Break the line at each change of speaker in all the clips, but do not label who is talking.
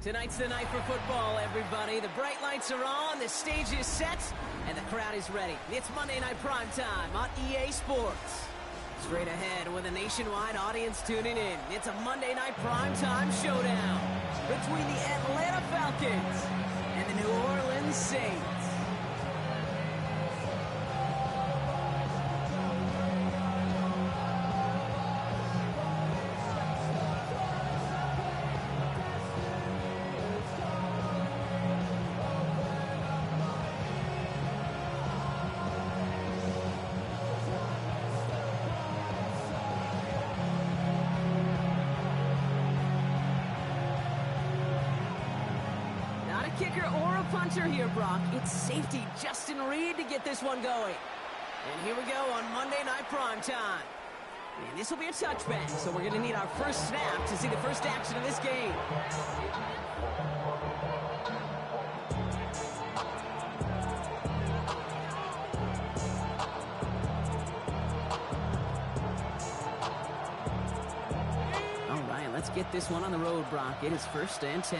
Tonight's the night for football, everybody. The bright lights are on, the stage is set, and the crowd is ready. It's Monday Night Primetime on EA Sports. Straight ahead with a nationwide audience tuning in. It's a Monday Night Primetime showdown between the Atlanta Falcons and the New Orleans Saints. Kicker or a punter here, Brock. It's safety Justin Reed to get this one going. And here we go on Monday Night Primetime. And this will be a touchback, so we're going to need our first snap to see the first action of this game. All right, let's get this one on the road, Brock. It is 1st and 10.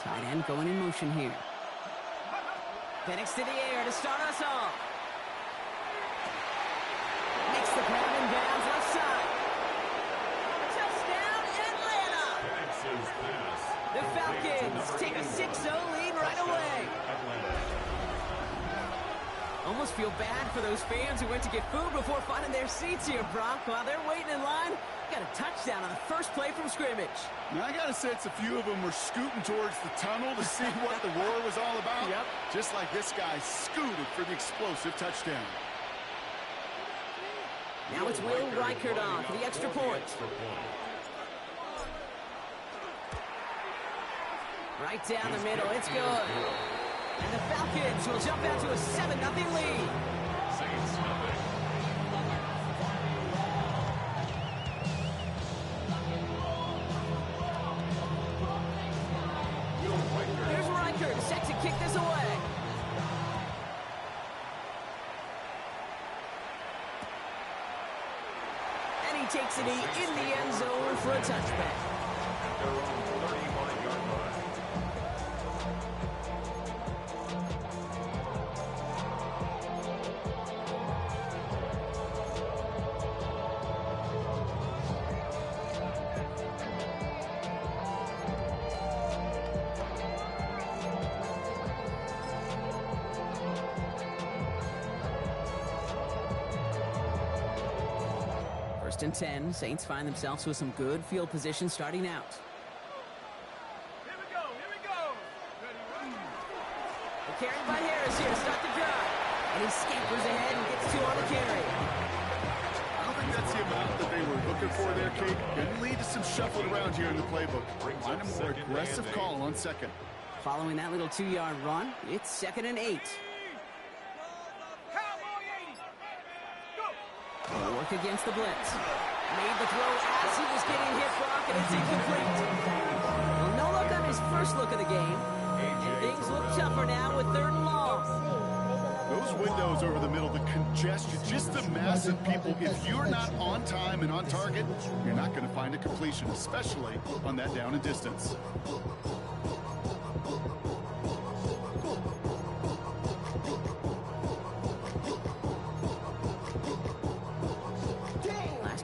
Tight end going in motion here. Penix to the air to start us off. Makes the grab in bounds left side. Touchdown, Atlanta! The Falcons take a 6-0 lead right away. Almost feel bad for those fans who went to get food before finding their seats here, Brock. While they're waiting in line, got a touchdown on the first play from scrimmage.
Now, I got to sense a few of them were scooting towards the tunnel to see what the roar was all about.
Yep.
Just like this guy scooted for the explosive touchdown.
Now it's Will Reichert on for the extra point. Right down the middle, it's good. And the Falcons will jump out to a 7-0 lead. Here's Reichert set to kick this away. And he takes it in the end zone for a touchback. First and 10, Saints find themselves with some good field position starting out.
Here we go.
The carry by Harris here to start the drive. And he scampers ahead and gets 2 on the carry.
I don't think that's the amount that they were looking for there, Kate. Going to lead to some shuffling around here in the playbook. Find a more aggressive call on second.
Following that little 2-yard run, it's 2nd and 8. They'll work against the blitz. Made the throw as he was getting hit, Brock, and it's incomplete. Well, no look on his first look of the game. And things look tougher now with 3rd and long.
Those windows over the middle, the congestion, just the mass of people. If you're not on time and on target, you're not going to find a completion, especially on that down and distance.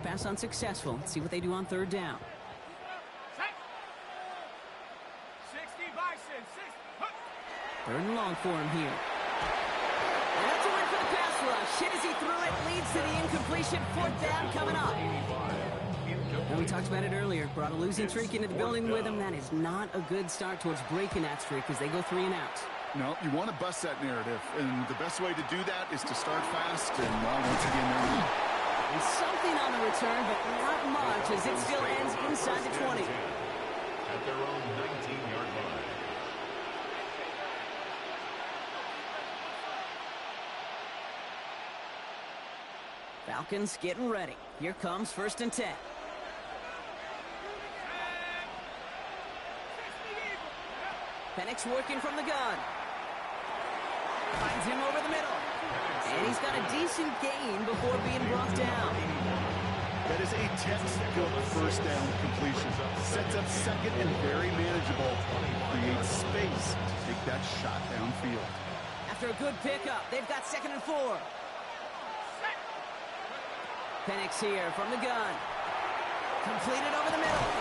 Pass unsuccessful. Let's see what they do on 3rd down. 3rd and long for him here. And that's a win for the pass rush. Hit as he threw it, leads to the incompletion. 4th down coming up. And we talked about it earlier. Brought a losing streak into the building with him. That is not a good start towards breaking that streak as they go 3 and out.
No, you want to bust that narrative. And the best way to do that is to start fast. And once again, they're not.
And something on the return, but not much as it still ends inside the 20.
At their own 19-yard line.
Falcons getting ready. Here comes 1st and 10. Penix working from the gun. Finds him over the middle. And he's got a decent gain before being brought down.
That is a textbook 1st down completion. second and very manageable. Creates space to take that shot downfield.
After a good pickup, they've got 2nd and 4. Penix here from the gun. Completed over the middle.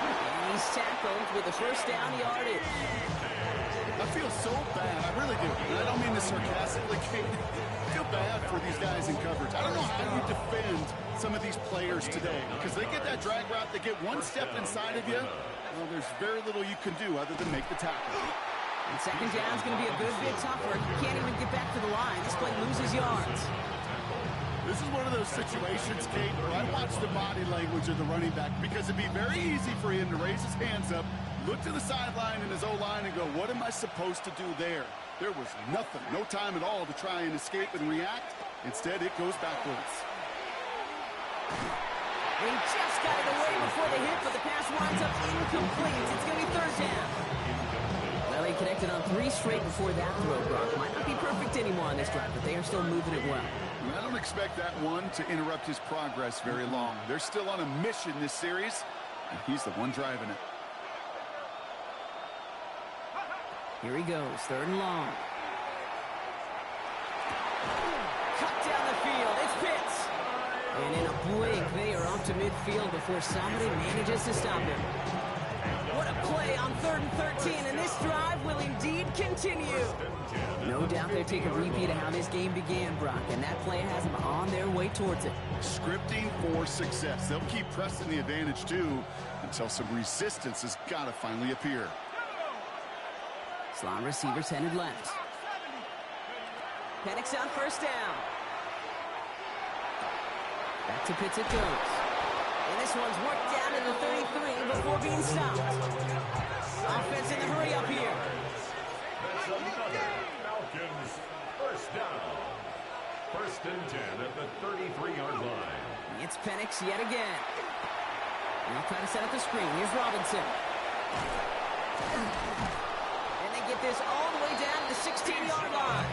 And he's tackled with a first down yardage.
I feel so bad. I really do. And I don't mean this sarcastically, Kate. I feel bad for these guys in coverage. I don't know how you defend some of these players today because they get that drag route, they get one step inside of you. Well, there's very little you can do other than make the tackle.
And 2nd down is going to be a good bit tougher. You can't even get back to the line. This play loses yards.
This is one of those situations, Kate, where I watch the body language of the running back because it'd be very easy for him to raise his hands up, look to the sideline in his O-line and go, what am I supposed to do there? There was nothing, no time at all to try and escape and react. Instead, it goes backwards.
They just got it away before the hit, but the pass winds up incomplete. It's going to be 3rd down. Well, they connected on 3 straight before that throw, Brock. Might not be perfect anymore on this drive, but they are still moving it well.
I don't expect that one to interrupt his progress very long. They're still on a mission this series, and he's the one driving it.
Here he goes, 3rd and long. Cut down the field, it's Pitts. And in a blink, they are off to midfield before somebody manages to stop him. What a play on 3rd and 13, and this drive will indeed continue. No doubt they're taking a repeat of how this game began, Brock, and that play has them on their way towards it.
Scripting for success. They'll keep pressing the advantage, too, until some resistance has got to finally appear.
Slot receivers headed left. Penix on 1st down. Back to Pitts it goes. And this one's worked down to the 33 before being stopped. Offense in the hurry up here.
That's another Falcons first down. 1st and 10 at the 33-yard line.
It's Penix yet again. Now trying to set up the screen. Here's Robinson. And they get this all the way down to the 16-yard line.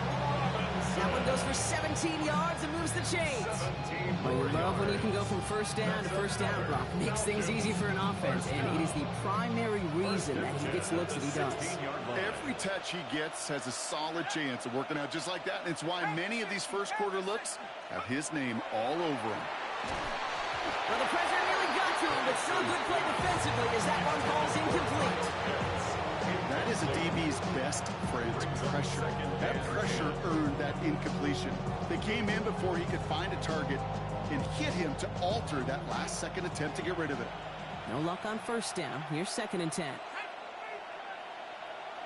That one goes for 17 yards and moves the chains. Well, you love when you can go from 1st down to 1st down, Brock. Makes things easy for an offense, and it is the primary reason that he gets looks that he does.
Every touch he gets has a solid chance of working out just like that. And it's why many of these first-quarter looks have his name all over them.
Well, the pressure nearly got to him, but still a good play defensively as that one falls incomplete.
That is a DB's best friend, pressure. That pressure earned that incompletion. They came in before he could find a target and hit him to alter that last-second attempt to get rid of it.
No luck on 1st down. Here's 2nd and 10.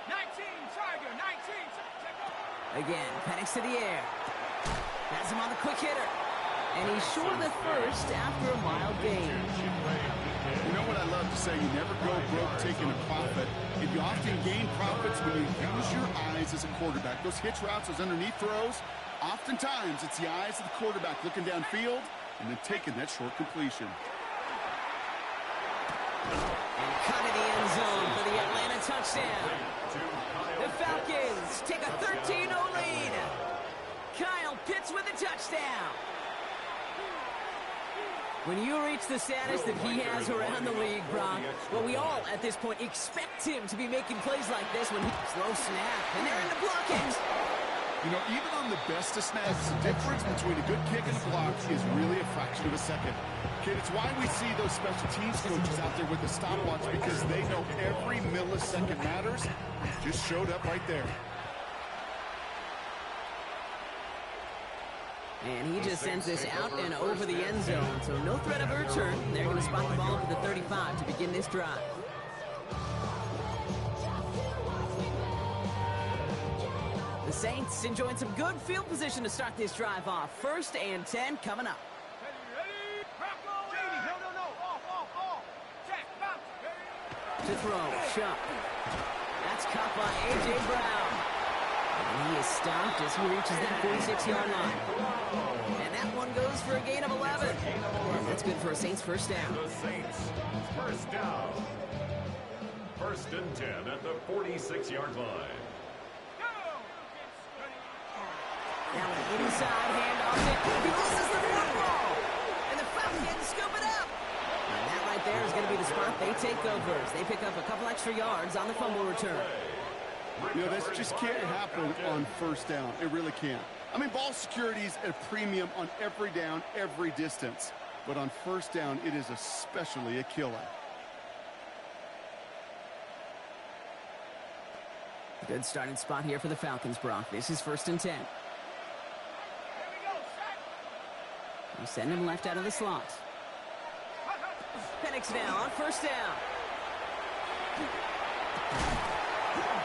19, Tiger, 19.
Again, Penix to the air. Has him on the quick hitter. And he's short of the 1st after a mild gain.
You know what I love to say? You never go broke taking a profit. And you often gain profits when you use your eyes as a quarterback. Those hitch routes, those underneath throws, oftentimes it's the eyes of the quarterback looking downfield and then taking that short completion.
And cut in the end zone for the Atlanta touchdown. The Falcons take a 13-0 lead. Kyle Pitts with a touchdown. When you reach the status that he has around the league, Brock, well, we all at this point expect him to be making plays like this when he slow snap, and they're in the blockage.
You know, even on the best of snaps, the difference between a good kick and a block is really a fraction of a second. Kid, it's why we see those special teams coaches out there with the stopwatch, because they know every millisecond matters. Just showed up right there.
And he just sends this out and over the end zone, so no threat of a return. They're going to spot the ball over the 35 to begin this drive. The Saints enjoying some good field position to start this drive off. 1st and 10 coming up.
Ready? Rocco, ready. No. Off. Check, bounce.
To throw, Shuck. That's caught by A.J. Brown. And he is stopped as he reaches that 46-yard line. And that one goes for a gain of 11. And that's good for a Saints first down.
The Saints first down. 1st and 10 at the 46-yard line.
Now an inside handoff. He loses the football. And the Falcons scoop it up. And that right there is going to be the spot they take over as they pick up a couple extra yards on the fumble return.
You know, this just can't happen on first down. It really can't. I mean, ball security is at a premium on every down, every distance. But on first down, it is especially a killer.
Good starting spot here for the Falcons, Brock. This is 1st and 10.
Here we go, set.
You send him left out of the slot. Penix now on 1st down.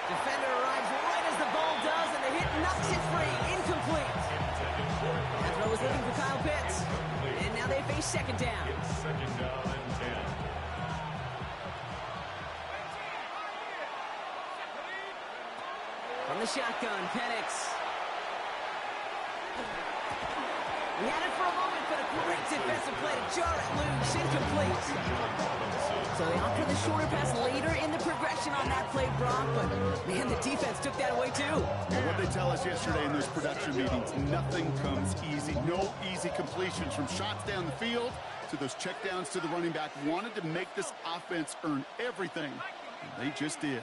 Defender arrives right as the ball does, and the hit knocks it free. Incomplete. That throw was looking for Kyle Pitts. And now they face 2nd down.
It's 2nd down and 10.
From the shotgun, Penix. He had it for a moment, but a great defensive play to jar it loose. Incomplete. So they opt for the shorter pass later in the progression on that play, Brock. But, man, the defense took that away, too.
Well, what they tell us yesterday in those production meetings, nothing comes easy. No easy completions from shots down the field to those checkdowns to the running back. Wanted to make this offense earn everything. And they just did.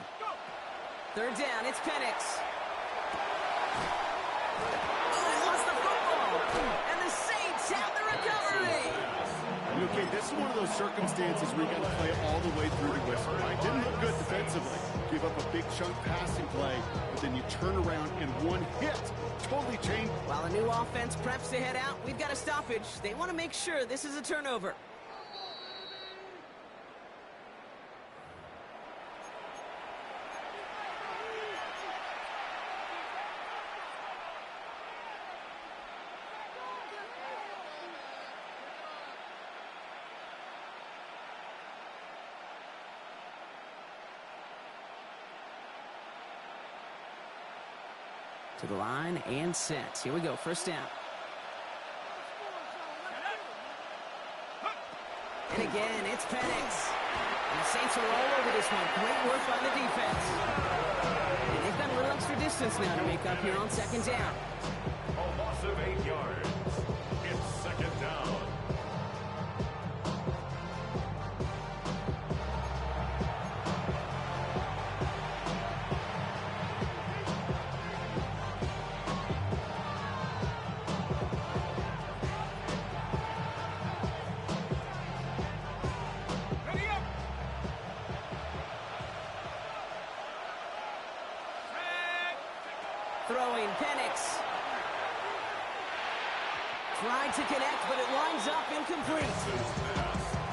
3rd down, it's Penix. Oh, he lost the football. And the Saints have the recovery.
Okay, this is one of those circumstances where you got to play it all the way through the whistle, right? Didn't look good defensively. Give up a big chunk passing play, but then you turn around and one hit totally changed.
While a new offense preps to head out, we've got a stoppage. They want to make sure this is a turnover. To the line and set. Here we go, 1st down. And again, it's Penix. And the Saints are all over this one. Great work by the defense. And they've got a little extra distance now to make up here on 2nd down.
A loss of 8 yards. It's 2nd down.
Ready up. Set.
Throwing Penix. Tried to connect, but it lines up incomplete.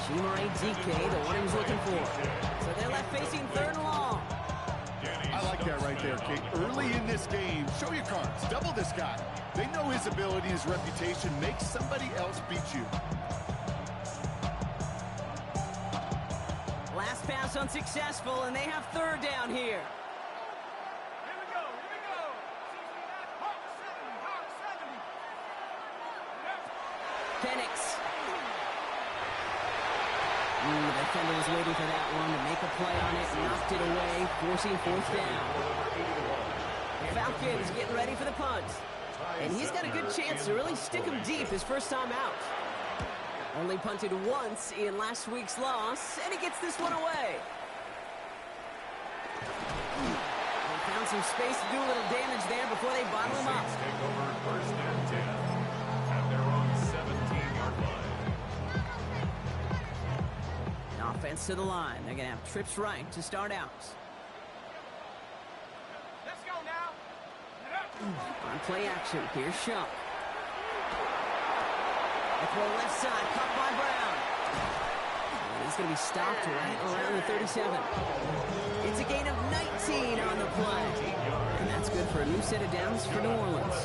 Chimere DK, the one he was looking for. So they're left facing 3rd and long.
I like that right there, Kate. Early in this game, show your cards. Double this guy. They know his ability, his reputation. Make somebody else beat you.
Last pass unsuccessful, and they have 3rd down here.
Here we go. Here we go. 69, Hawk 70, Hawk 70.
Penix. The defender was waiting for that one to make a play on it, knocked it away, forcing 4th down. The Falcons getting ready for the punt. And he's got a good chance to really stick him deep his first time out. Only punted once in last week's loss, and he gets this one away. They found some space to do a little damage there before they bottle him up.
Saints take over 1st and 10 at their own 17-yard line.
Offense to the line. They're going to have trips right to start out.
Let's go now.
On play action, here's Shuck. The throw left side, caught by Brown. And he's going to be stopped right around the 37. It's a gain of 19 on the play. And that's good for a new set of downs for New Orleans.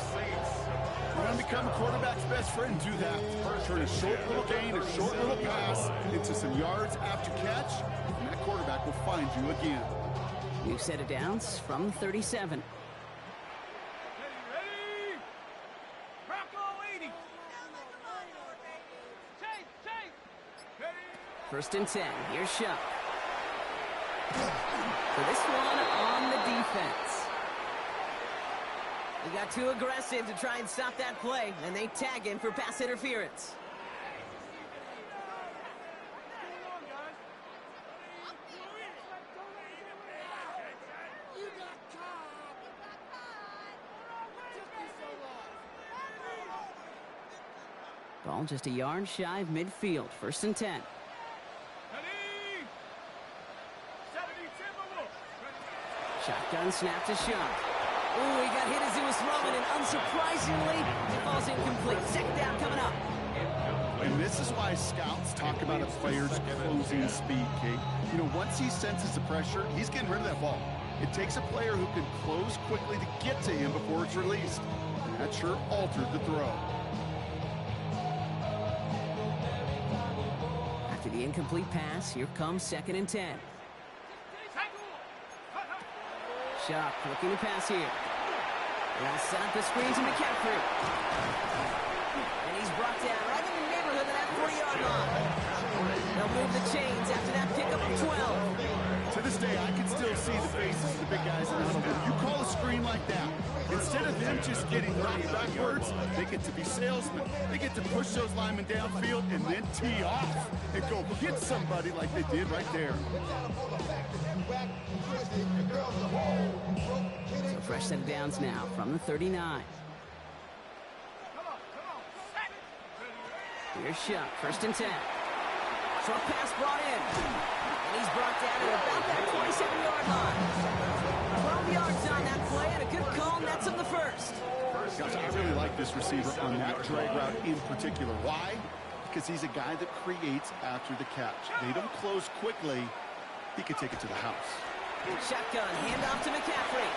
You want to become a quarterback's best friend, do that. Turn a short little gain, a short little pass into some yards after catch, and that quarterback will find you again.
New set of downs from 37.
Ready? Bronco 80. Chase, chase. Ready?
1st and 10. Here's Shuck. So this one on the defense. He got too aggressive to try and stop that play, and they tag him for pass interference.
Come on, guys.
Ball just a yard shy of midfield. 1st and 10.
Ready? 70 Timberwolves.
Shotgun snap to Sharp. Oh, he got hit as he was throwing, and unsurprisingly, it falls incomplete. 2nd down coming up.
And this is why scouts talk about a player's closing speed, Kate. You know, once he senses the pressure, he's getting rid of that ball. It takes a player who can close quickly to get to him before it's released. And that sure altered the throw.
After the incomplete pass, here comes 2nd and 10. Sharp looking to pass here. They'll set up the screen to McCaffrey. And he's brought down right in the neighborhood of that 40-yard line. They'll move the chains after that pickup of 12.
To this day, I can still see the faces of the big guys in the huddle. When you call a screen like that, instead of them just getting knocked backwards, they get to be salesmen. They get to push those linemen downfield and then tee off and go hit somebody like they did right there.
So fresh set of downs now from the 39. Here's Shuck, 1st and 10. Short pass brought in. And he's brought down at about that 27-yard line. 12 yards on that play, and a good call nets him the 1st.
Guys, I really like this receiver on that drag route in particular. Why? Because he's a guy that creates after the catch. They don't close quickly. He could take it to the house.
Shotgun, handoff to McCaffrey.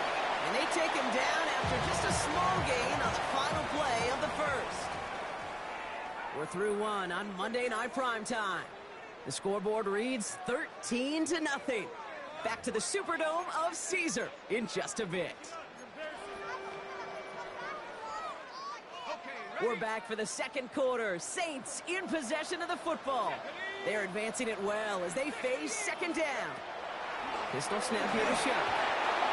And they take him down after just a small gain on the final play of the 1st. We're through one on Monday Night Primetime. The scoreboard reads 13-0. Back to the Superdome of Caesar in just a bit. We're back for the 2nd quarter. Saints in possession of the football. They're advancing it well as they face 2nd down. Pistol snap here to Sharp.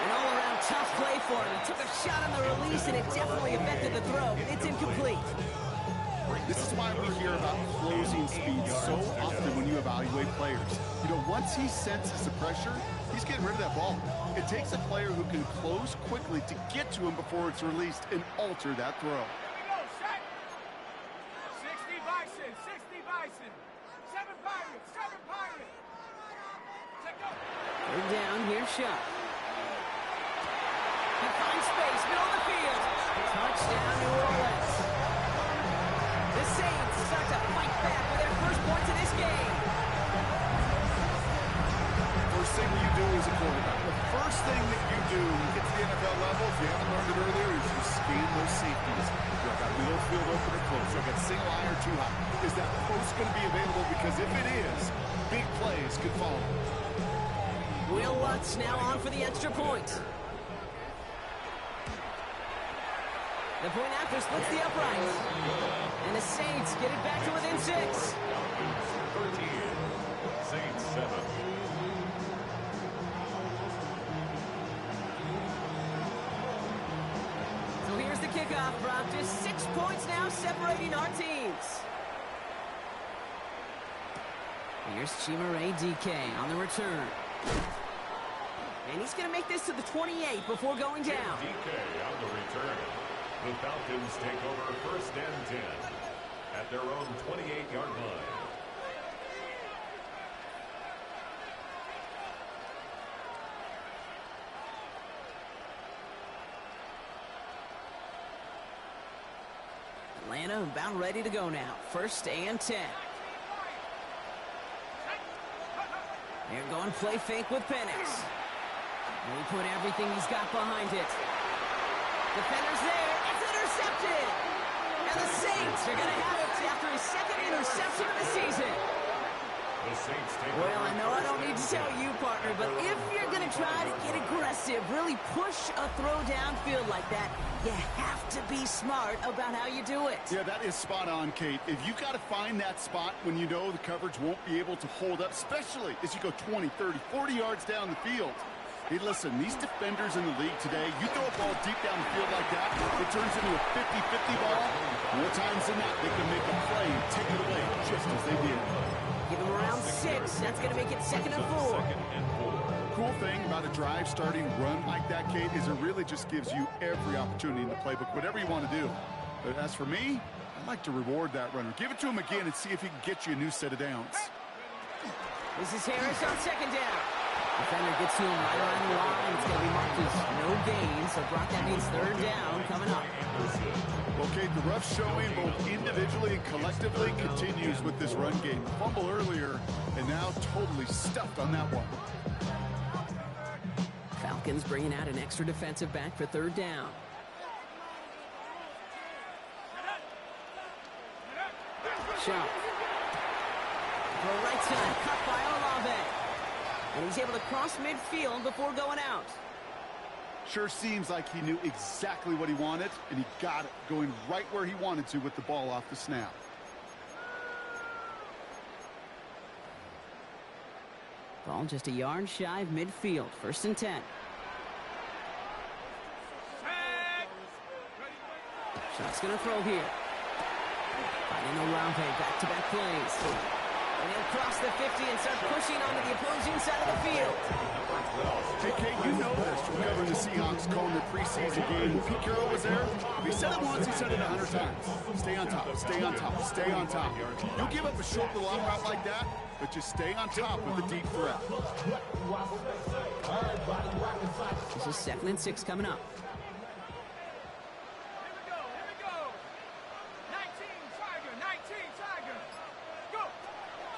An all-around tough play for him. He took a shot on the release, and it definitely affected the throw. It's incomplete.
This is why we hear about closing speed so often when you evaluate players. You know, once he senses the pressure, he's getting rid of that ball. It takes a player who can close quickly to get to him before it's released and alter that throw.
Here we go, set. 60 Bison, 60 Bison. 7 Pirates, 7 Pirates. Check go.
3rd down, here's Sharp. He finds space, middle of the field. Touchdown, New Orleans. The Saints start to fight back with their 1st points of this game.
First thing you do as a quarterback, the first thing that you do when you get to the NFL level, if you haven't learned it earlier, is you scan those safeties. Do I got middle field open or close? Do I got single eye or too high? Is that post going to be available? Because if it is, big plays could follow.
Will Lutz now on for the extra point. The point after splits the uprights. And the Saints get it back to within 6.
13. Saints 7.
So here's the kickoff, Brock. Just 6 points now separating our teams. Here's Chimere DK on the return. And he's going to make this to the 28 before going down.
DK on the return. The Falcons take over 1st and 10 at their own 28-yard line.
Atlanta about ready to go now. 1st and 10. They're going play fake with Penix. And he put everything he's got behind it. Defender's there. It's intercepted. And the Saints are going to have it after his 2nd interception of the season.
The Saints take
Well, I know I don't need to tell you, partner, but if you're going to try to get aggressive, really push a throw downfield like that, you have to be smart about how you do it.
Yeah, that is spot on, Kate. If you've got to find that spot when you know the coverage won't be able to hold up, especially as you go 20, 30, 40 yards down the field. Hey, listen, these defenders in the league today, you throw a ball deep down the field like that, it turns into a 50-50 ball. More times than not, they can make a play and take it away just as they did.
Give him around 6. That's going to make it 2nd and 4.
Cool thing about a drive starting run like that, Kate, is it really just gives you every opportunity in the playbook, whatever you want to do. But as for me, I'd like to reward that runner. Give it to him again and see if he can get you a new set of downs.
This is Harris on second down. Defender gets to him right around the line. It's going to be marked as no gain. So, Brock, that means third down coming up.
Okay, the rough showing both individually and collectively continues with this run game. Fumble earlier, and now totally stuffed on that one.
Falcons bringing out an extra defensive back for third down. Shot. Throw right side, cut by Olave. And he's able to cross midfield before going out.
Sure seems like he knew exactly what he wanted, and he got it, going right where he wanted to with the ball off the snap.
Ball just a yard shy of midfield. 1st and 10. Shot's going to throw here. Finding Olave, back-to-back plays. And he'll cross the 50 and start pushing onto the opposing side of the field.
Hey, Kate, you know this from covering the Seahawks, calling the preseason game. When Pete Carroll was there, if he said it once, he said it 100 times. Stay on top, stay on top, stay on top. You'll give up a short little out route like that, but just stay on top with the deep threat.
This is 2nd and 6 coming up.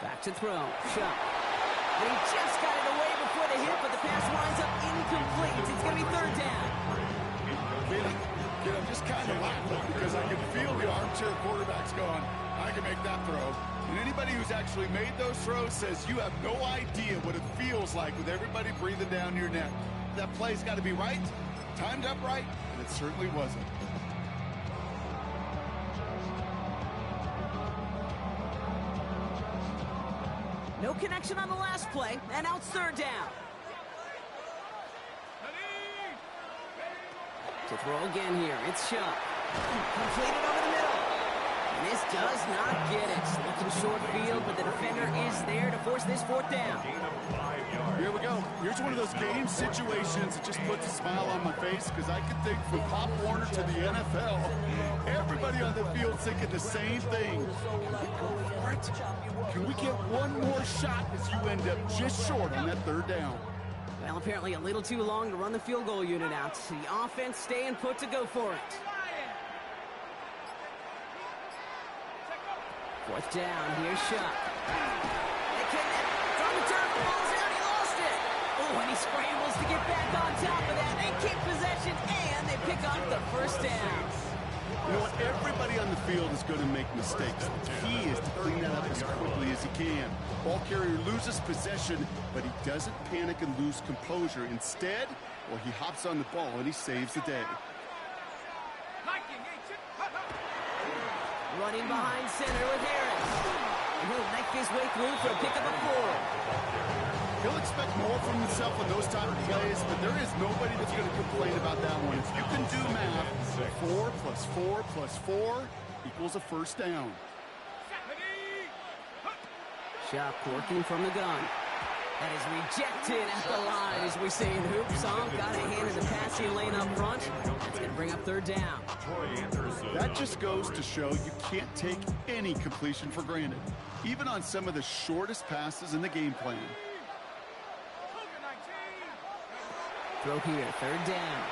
Back to throw. Shot. And he just got it away before the hit, but the pass winds up incomplete. It's going to be third down.
I'm just kind of laughing because I can feel the armchair quarterbacks going, I can make that throw. And anybody who's actually made those throws says you have no idea what it feels like with everybody breathing down your neck. That play's got to be right, timed up right, and it certainly wasn't.
No connection on the last play, and now it's third down. To throw again here, it's Shot. Completed over the middle. And this does not get it. Looking short field, but the defender is there to force this 4th down.
Here we go. Here's one of those game situations that just puts a smile on my face because I can think from Pop Warner to the NFL, everybody on the field's thinking the same thing. Can we go for it? Can we get one more shot as you end up just short on that third down?
Well, apparently a little too long to run the field goal unit out. The offense staying put to go for it. 4th down, here's Shot. They connect from the turf, the ball's out, he lost it. Oh, and he scrambles to get back on top of that. They keep possession, and they pick up the 1st down.
You know what? Everybody on the field is going to make mistakes. The key is to clean that up as quickly as he can. Ball carrier loses possession, but he doesn't panic and lose composure. Instead, well, he hops on the ball and he saves the day.
Running behind center with Harris. And he'll make his way through for a pickup of 4.
He'll expect more from himself on those type of plays, but there is nobody that's going to complain about that one. If you can do math, 4 plus 4 plus 4 equals a 1st down.
Shot working from the gun. That is rejected at the line, as we say in hoops. Got a hand in the passing lane up front. That's going to bring up third down.
That just goes to show you can't take any completion for granted, even on some of the shortest passes in the game plan.
Throw here, third down.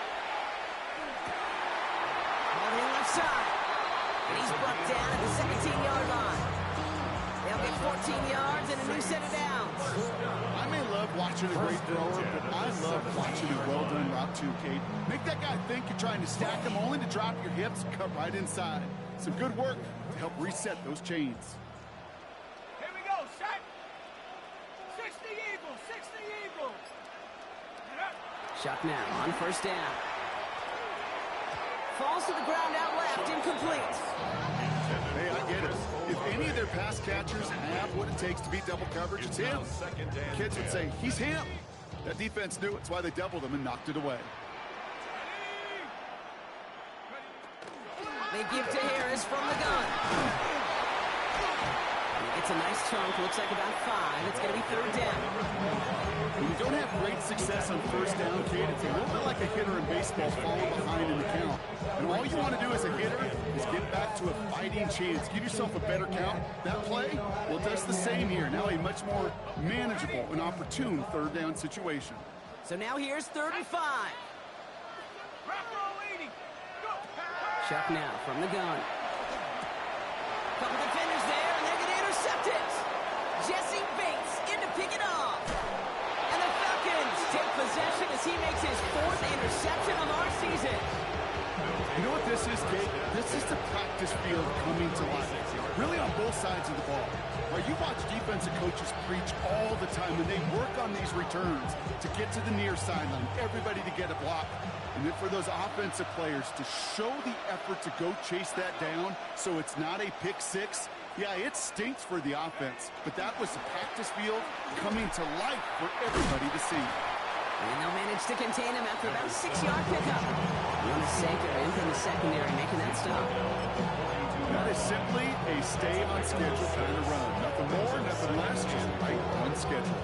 Holding left side. And he's brought down at the 17-yard line. They'll get 14 yards and a new set of downs.
I may love watching a great thrower, but I love watching a well-done route too, Kate. Make that guy think you're trying to stack him only to drop your hips and cut right inside. Some good work to help reset those chains.
Here we go, set. 60 Eagles, 60 Eagles.
Shot now on 1st down. Falls to the ground out left, incomplete.
Hey, I get it. If any of their pass catchers have what it takes to beat double coverage, it's him. Kids would say, he's him. That defense knew it. It's why they doubled him and knocked it away.
They give to Harris from the gun. He gets a nice chunk. Looks like about 5. It's going to be third down.
When you don't have great success on first down, Kate, it's a little bit like a hitter in baseball falling behind in the count. And all you want to do as a hitter is get back to a fighting chance. Give yourself a better count. That play, well, does the same here. Now a much more manageable and opportune third down situation.
So now here's 3rd and 5.
Rock roll 80. Go.
Chuck now from the gun. Couple defenders there, and they're going to intercept it. Jesse Bates in to pick it off. And the Falcons take possession as he makes his 4th interception of our season.
You know what this is, Kate? This is the practice field coming to life. Really on both sides of the ball. Right, you watch defensive coaches preach all the time, and they work on these returns to get to the near sideline, everybody to get a block. And then for those offensive players to show the effort to go chase that down so it's not a pick six, yeah, it stinks for the offense. But that was the practice field coming to life for everybody to see.
And they'll manage to contain him after about a 6-yard pickup. Jonas Sanker in from the secondary making that stop.
That is simply a stay on schedule kind of run. Nothing more, nothing less, just right on schedule.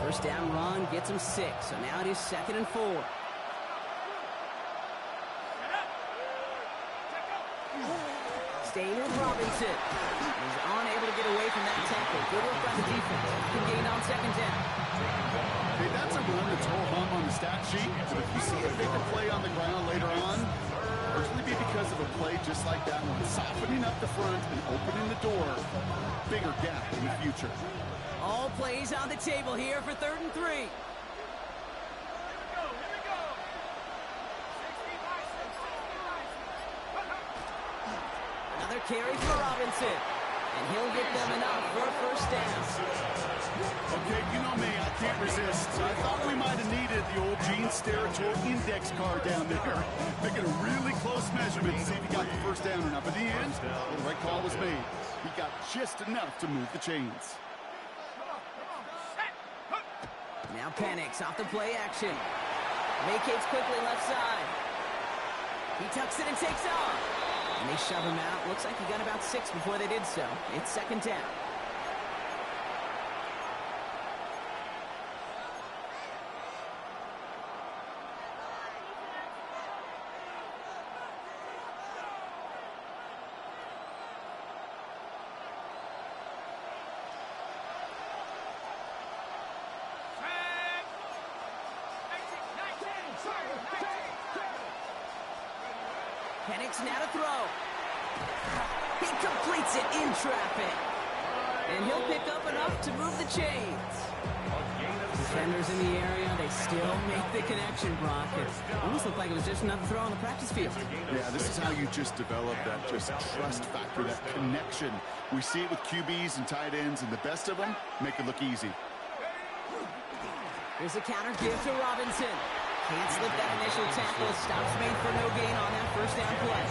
First down run gets him 6, so now it is 2nd and 4. Staying with Robinson. He's unable to get away from that tackle. Good work by the defense. Can gain on 2nd down.
Okay, that's a run that's ho-hum on the stat sheet. But if you see a bigger play on the ground later on, largely be because of a play just like that one. Softening up the front and opening the door. Bigger gap in the future.
All plays on the table here for 3rd and 3.
Here we go. 60 Bison, 60 Bison.
Another carry for Robinson. And he'll get them enough for a first down.
Okay, you know me, I can't resist. I thought we might have needed the old Gene Steratore index card down there. Making a really close measurement to see if he got the first down or not. But in the end, the right call was made. He got just enough to move the chains.
Now Penix off the play action. Vacates quickly left side. He tucks it and takes off. And they shove him out. Looks like he got about 6 before they did so. It's 2nd down. Penix now to throw. He completes it in traffic. And he'll pick up enough to move the chains. Defenders in the area, they still make the connection, Brock. It almost looked like it was just another throw on the practice field.
Yeah, this is how you just develop that just trust factor, that connection. We see it with QBs and tight ends, and the best of them make it look easy.
Here's a counter give to Robinson. Can't slip that initial tackle. Stops made for no gain on that first down play.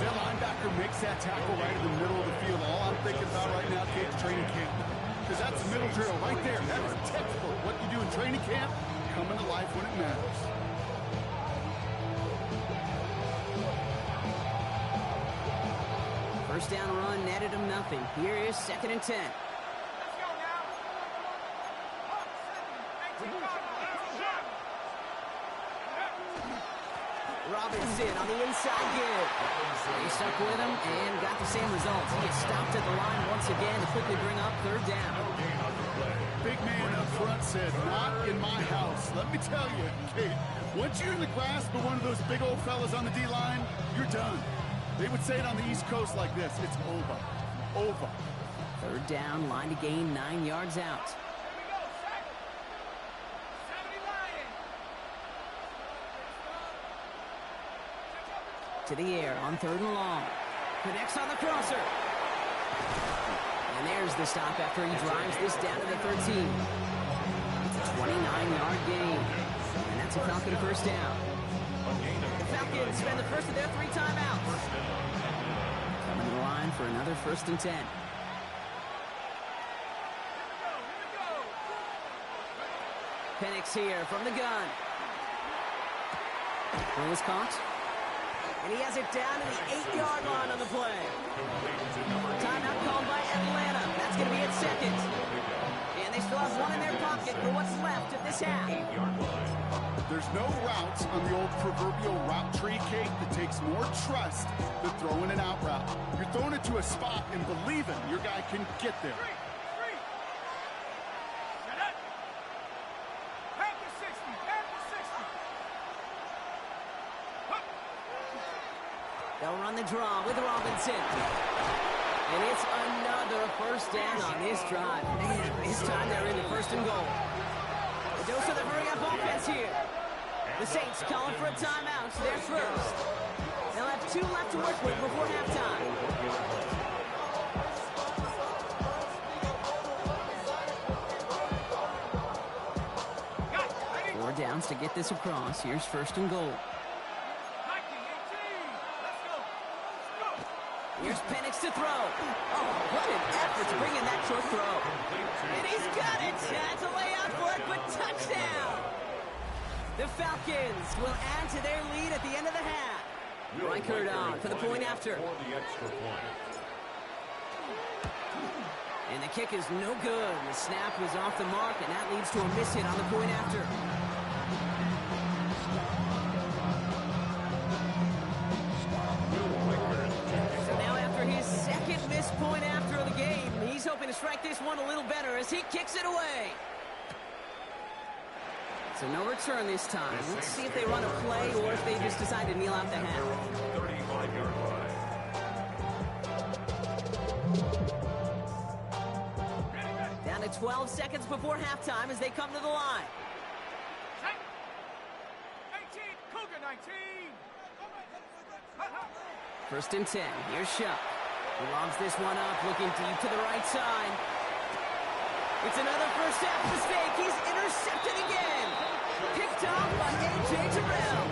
The linebacker makes that tackle right in the middle of the field. All I'm thinking about right now, Kate, is training camp. Because that's a middle drill right there. That is textbook. What you do in training camp, coming to life when it matters.
First down run netted him nothing. Here is 2nd and 10.
Let's go now.
Robinson on the inside give. He stuck with him and got the same results. He gets stopped at the line once again to quickly bring up 3rd down.
Big man up front said, not in my house. Let me tell you, Kate, once you're in the grasp of one of those big old fellas on the D-line, you're done. They would say it on the East Coast like this, it's over. Over.
3rd down, line to gain 9 yards out. To the air on 3rd and long. Connects on the crosser. And there's the stop after he drives this down to the 13. It's a 29-yard gain. And that's a Falcon first down. The Falcons spend the first of their 3 timeouts. Coming to the line for another 1st and 10. Penix here from the gun. Ball is caught. And he has it down to the 8-yard line on the play. Timeout called by Atlanta. That's going to be its 2nd. still have one in their pocket for what's left of this half.
8-yard line.
There's no routes on the old proverbial route tree, Kate, that takes more trust than throwing an out route. You're throwing it to a spot and believing your guy can get there.
Three. Set up. Back to 60. Back to 60. Huh.
They'll run the draw with Robinson. And it's another first down on this drive. Man, this time they're in the first and goal. A dose of the hurry-up offense here. The Saints calling for a timeout. They're first. They'll have 2 left to work with before halftime. 4 downs to get this across. Here's first and goal.
19, 18. Let's go.
Here's Penix to throw. Oh, what an effort to bring in that short throw. And he's got it. That's a layout for it, but touchdown. The Falcons will add to their lead at the end of the half. Reichert on for the point after.
For the extra point.
And the kick is no good. The snap was off the mark, and that leads to a miss hit on the point after. So now after his second missed point after the game, he's hoping to strike this one a little better as he kicks it away. So no return this time. Let's see if they run a play or if they just decide to kneel out the half.
35-yard line.
Down to 12 seconds before halftime as they come to the line.
18. Cougar 19.
First and 10. Here's Shuck. He lobs this one up, looking deep to the right side. It's another first half mistake. He's intercepted again. Picked off by A.J. Terrell.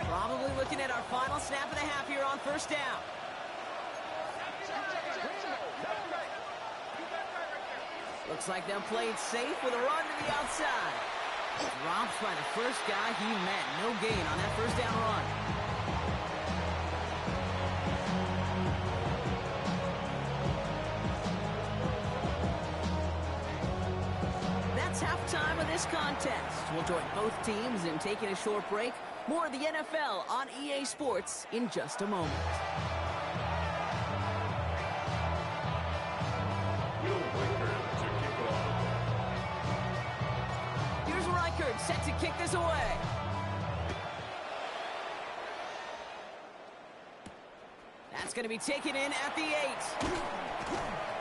Probably looking at our final snap of the half here on first down. Looks like they'll play it safe with a run to the outside. Drops by the first guy he met. No gain on that first down run. That's halftime of this contest. We'll join both teams in taking a short break. More of the NFL on EA Sports in just a moment. Here's Reichert set to kick this away. That's going to be taken in at the 8.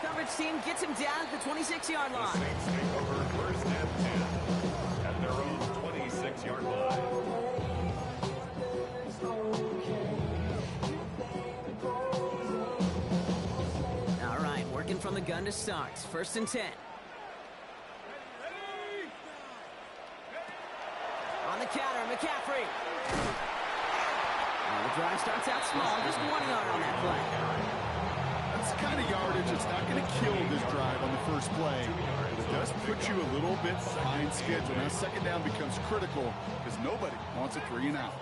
Coverage team gets him down at the 26-yard
The
line.
Saints take over first and 10 at their own 26-yard line.
All right, working from the gun to start. First and 10. On the counter, McCaffrey. And the drive starts out small, just 1 yard on that play.
That's the kind of yardage that's not going to kill this drive on the first play. But it does put you a little bit behind schedule. Now second down becomes critical because nobody wants a 3 and out.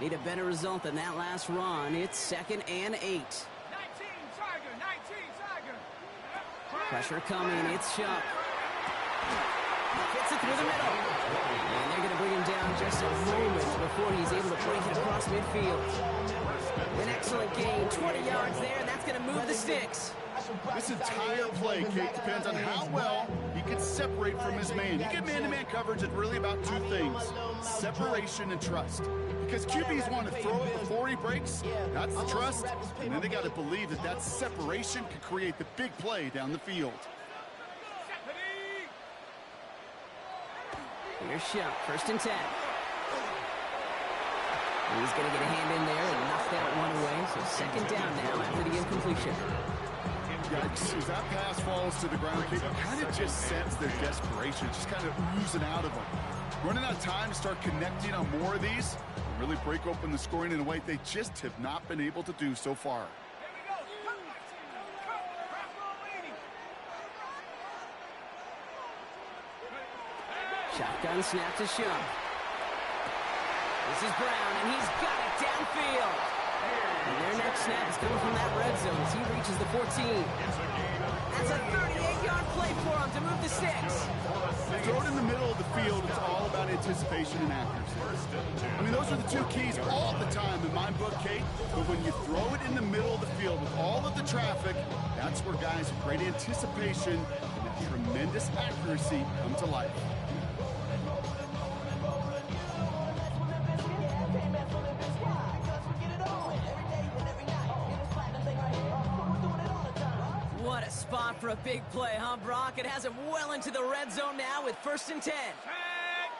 Need a better result than that last run. It's 2nd and 8.
19 Tiger. 19 Tiger.
Pressure coming, it's Shuck. Gets it through the middle. And they're going to bring him down just a moment before he's able to break it across midfield. An excellent gain, 20 yards there, and that's going to move the sticks.
This entire play, Kate, depends on how well he can separate from his man. You get man-to-man coverage, it's really about 2 things, separation and trust. Because QBs want to throw it before he breaks, that's the trust, and then they got to believe that that separation can create the big play down the field.
Here's Shuck, first and 10. He's going to get a hand in there and knock that one away. So second down now after the incompletion.
Yikes, as that pass falls to the ground, you kind of just sense their desperation, just kind of oozing out of them. Running out of time to start connecting on more of these, and really break open the scoring in a way they just have not been able to do so far.
Shotgun snap to Shough. This is Brown, and he's got it downfield. And their next snap is coming from that red zone as he reaches the 14. That's a 38-yard play for him to move the sticks.
Throw it in the middle of the field. It's all about anticipation and accuracy. I mean, those are the two keys all the time in my book, Kate. But when you throw it in the middle of the field with all of the traffic, that's where guys with great anticipation and that tremendous accuracy come to life.
What a spot for a big play, huh, Brock? It has him well into the red zone now with 1st and 10.
Tag.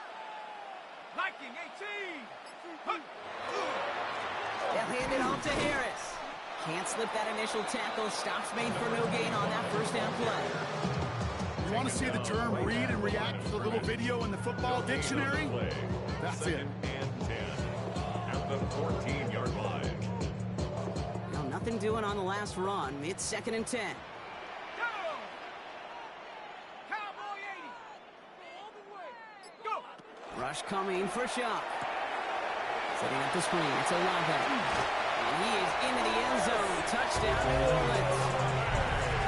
Liking 18.
They'll hand it off to Harris. Can't slip that initial tackle. Stops made for no gain on that 1st down play.
You want to see the term read and react with a little video in the football dictionary? That's it.
And 10 at the 14-yard line.
No, nothing doing on the last run. It's 2nd and 10.
Go. Cowboy 80. All the way. Go.
Rush coming for Shough. Setting up the screen. It's Olave. And he is into the end zone. Touchdown, New Orleans.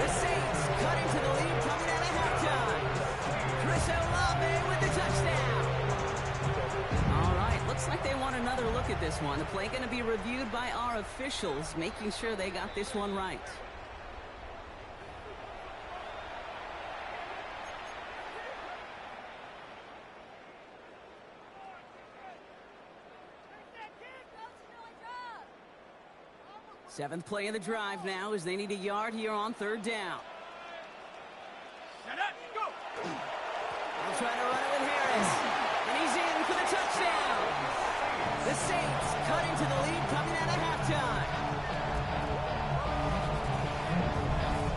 The Saints cut into the lead coming out of halftime. Chris Olave with the touchdown. All right, looks like they want another look at this one. The play going to be reviewed by our officials, making sure they got this one right. Seventh play of the drive now as they need a yard here on 3rd down.
Set up. Go.
They'll try to run it with Harris. And he's in for the touchdown. The Saints cut into the lead coming out of halftime.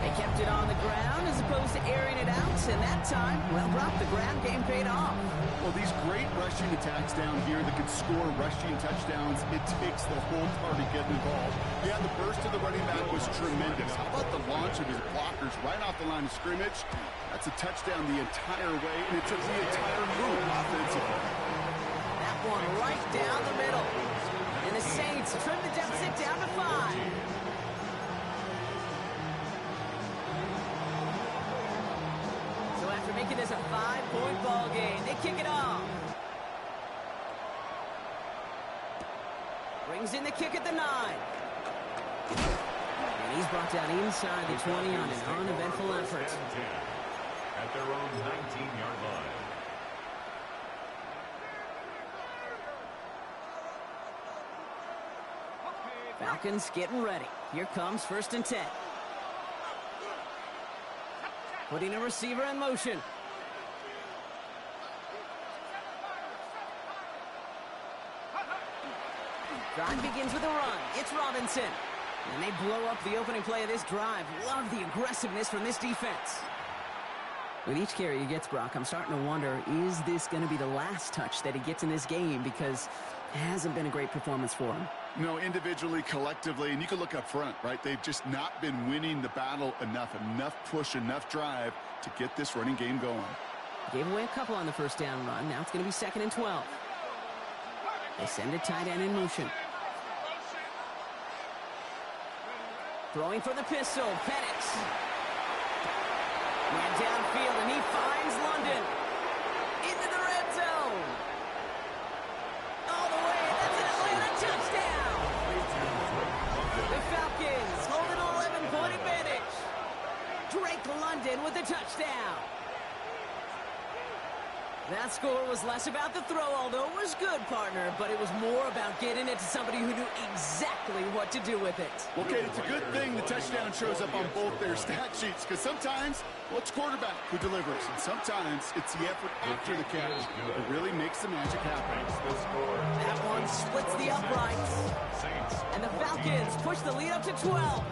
They kept it on the ground as opposed to airing it out. And that time, well, Brock, the ground game paid off.
Well, these great rushing attacks down here that can score rushing touchdowns, it takes the whole party getting involved. Yeah, the burst of the running back was tremendous. How about the launch of his blockers right off the line of scrimmage? That's a touchdown the entire way, and it took the entire move offensively.
That one right down the middle. And the Saints trim the deficit down to 5. So after making this a 5-point ball game, they kick it off. Brings in the kick at the 9. And he's brought down inside the 20 on an uneventful effort.
At their own 19-yard line.
Falcons getting ready. Here comes 1st and 10. Putting a receiver in motion. Drive begins with a run. It's Robinson. And they blow up the opening play of this drive. Love the aggressiveness from this defense. With each carry he gets, Brock, I'm starting to wonder, is this going to be the last touch that he gets in this game? Because it hasn't been a great performance for him.
No, individually, collectively, and you can look up front, right? They've just not been winning the battle enough push, enough drive to get this running game going.
Gave away a couple on the 1st down run. Now it's going to be 2nd and 12. They send a tight end in motion. Throwing for the pistol, Penix. Ran downfield, and he finds London. Into the red zone. All the way, that's an Atlanta touchdown. The Falcons hold an 11-point advantage. Drake London with the touchdown. That score was less about the throw, although it was good, partner, but it was more about getting it to somebody who knew exactly what to do with it.
Well, Kate, it's a good thing the touchdown shows up on both their stat sheets, because sometimes, well, it's quarterback who delivers, and sometimes it's the effort after the catch that really makes the magic happen.
That one splits the uprights, and the Falcons push the lead up to 12.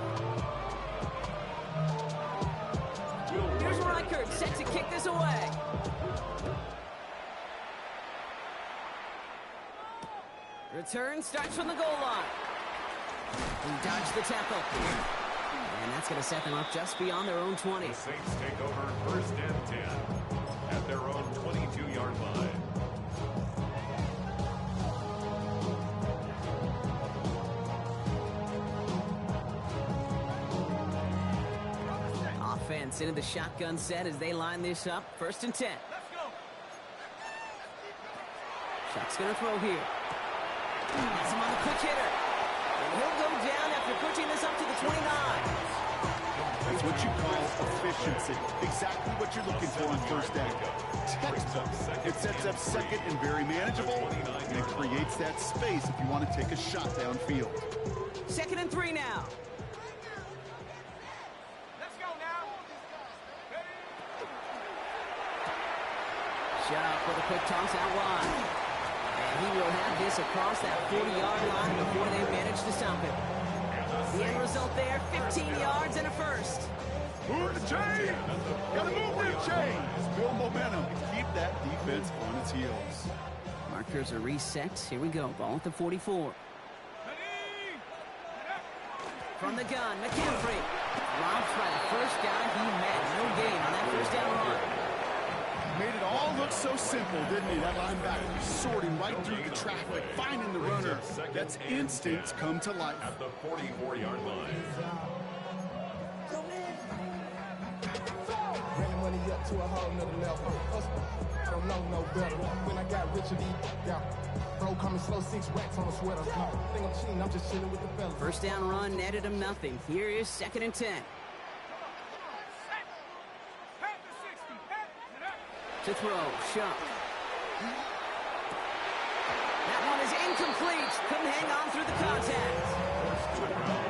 Here's Reichert set to kick this away. Return starts from the goal line. He dodged the tackle. And that's going to set them up just beyond their own 20.
The Saints take over 1st and 10 at their own 22-yard line.
defense into the shotgun set as they line this up. 1st and 10.
Let's go.
Shock's going to throw here. That's him on the quick hitter. And he'll go down after pushing this up to the 29.
That's what you call efficiency. Exactly what you're looking for on 1st down. Textbook. It sets up 2nd and very manageable, and it creates that space if you want to take a shot downfield.
2nd and 3 now.
Let's go now.
Shuck with a quick toss out wide. And he will have this across that 40-yard line before they manage to stop him. The end result there, 15 yards and a 1st.
Move the chain! Gotta move the chain! Build momentum. Keep that defense on its heels.
Markers are reset. Here we go. Ball at the 44. From the gun, McCaffrey. Robs by the first guy he met. No gain on that 1st down run.
Made it all look so simple, didn't he? That linebacker sorting right through the traffic, finding the runner. That's instincts come to life.
At the 44-yard line.
Ran money up to a whole nother level. I don't know no better. When I got rich and bro coming slow, 6 racks on a sweater. Think I'm cheating, I'm just chilling with the fellas.
1st down run netted him nothing. Here is 2nd and 10. To throw, Shuck. That one is incomplete. Couldn't hang on through the contact.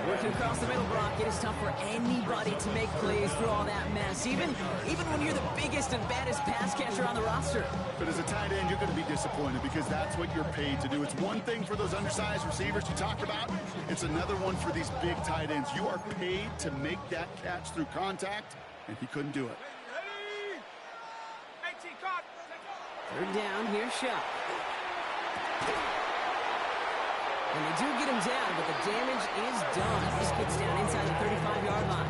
Working across the middle, Brock. It is tough for anybody to make plays through all that mess, even when you're the biggest and baddest pass catcher on the roster.
But as a tight end, you're going to be disappointed because that's what you're paid to do. It's one thing for those undersized receivers you talked about. It's another one for these big tight ends. You are paid to make that catch through contact, and he couldn't do it.
3rd down, here's Shuck. And they do get him down, but the damage is done. This gets down inside the 35-yard line.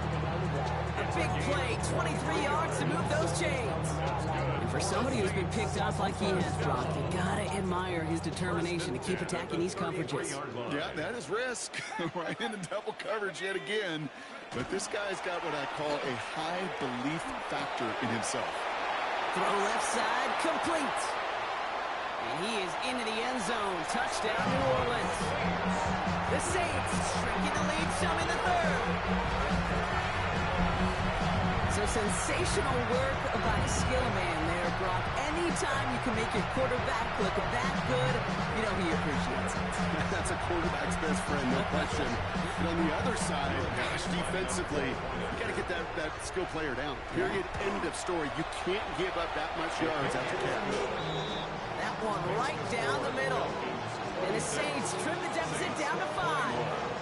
A big play, 23 yards to move those chains. And for somebody who's been picked off like he has, Brock, you gotta admire his determination to keep attacking these coverages.
Yeah, that is risk. Right into double coverage yet again. But this guy's got what I call a high belief factor in himself.
Throw left side, complete. And he is into the end zone. Touchdown, New Orleans. The Saints shrinking the lead some in the 3rd. So sensational work by a skill man there, Brock. Anytime you can make your quarterback look that good, you know he appreciates it.
That's a quarterback's best friend, no question. But on the other side, gosh, defensively, you got to get that skill player down. Period. End of story. You can't give up that much yards after catch.
That one right down the middle. And the Saints trim the deficit down to 5.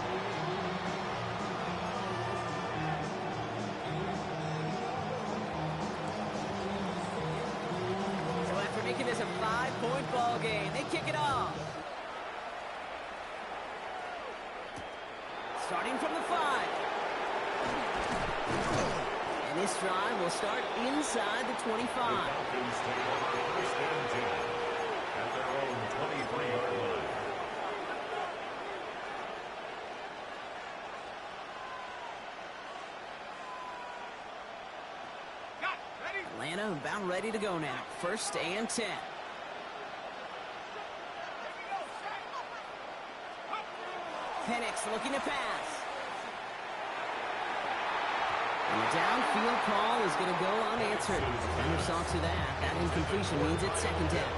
Making this a 5-point ball game. They kick it off. Starting from the 5. And this drive will start inside the 25.
The Falcons take over 1st and 10 at their own 23-yard line.
Atlanta about ready to go now. 1st and 10. Penix looking to pass. And the downfield call is going to go unanswered. Defender saw to that. That incompletion means it's 2nd down.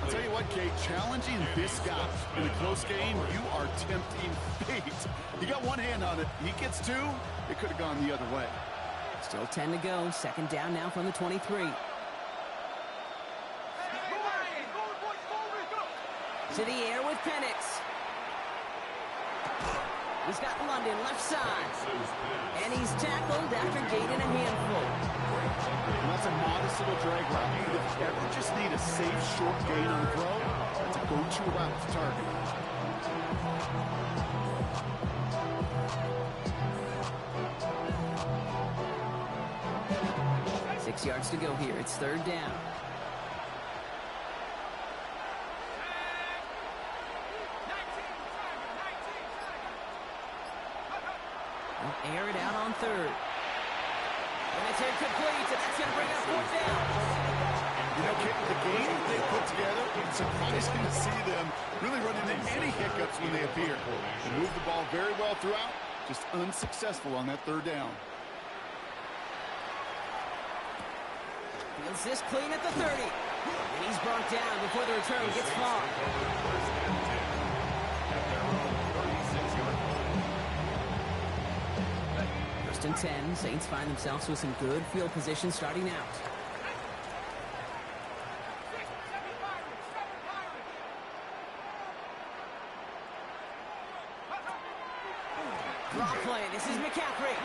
I'll tell you what, Kate, challenging this guy in a close game, you are tempting fate. You got one hand on it. He gets 2. It could have gone the other way.
Still 10 to go. 2nd down now from the 23. To the air with Penix. He's got London left side. And he's tackled after gaining a handful.
And that's a modest little drag route. If you ever just need a safe, short gain on the throw, that's a go-to route to target.
6 yards to go here. It's 3rd down. They'll air it out on 3rd. And it's incomplete, and that's going to bring up fourth down.
You know, Kate, the game they put together, it's surprising to see them really run into any hiccups when they appear. They move the ball very well throughout, just unsuccessful on that third down.
Feels this clean at the 30. And he's brought down before the return gets far. First and 10. Saints find themselves with some good field position starting out. Draw play. This is McCaffrey.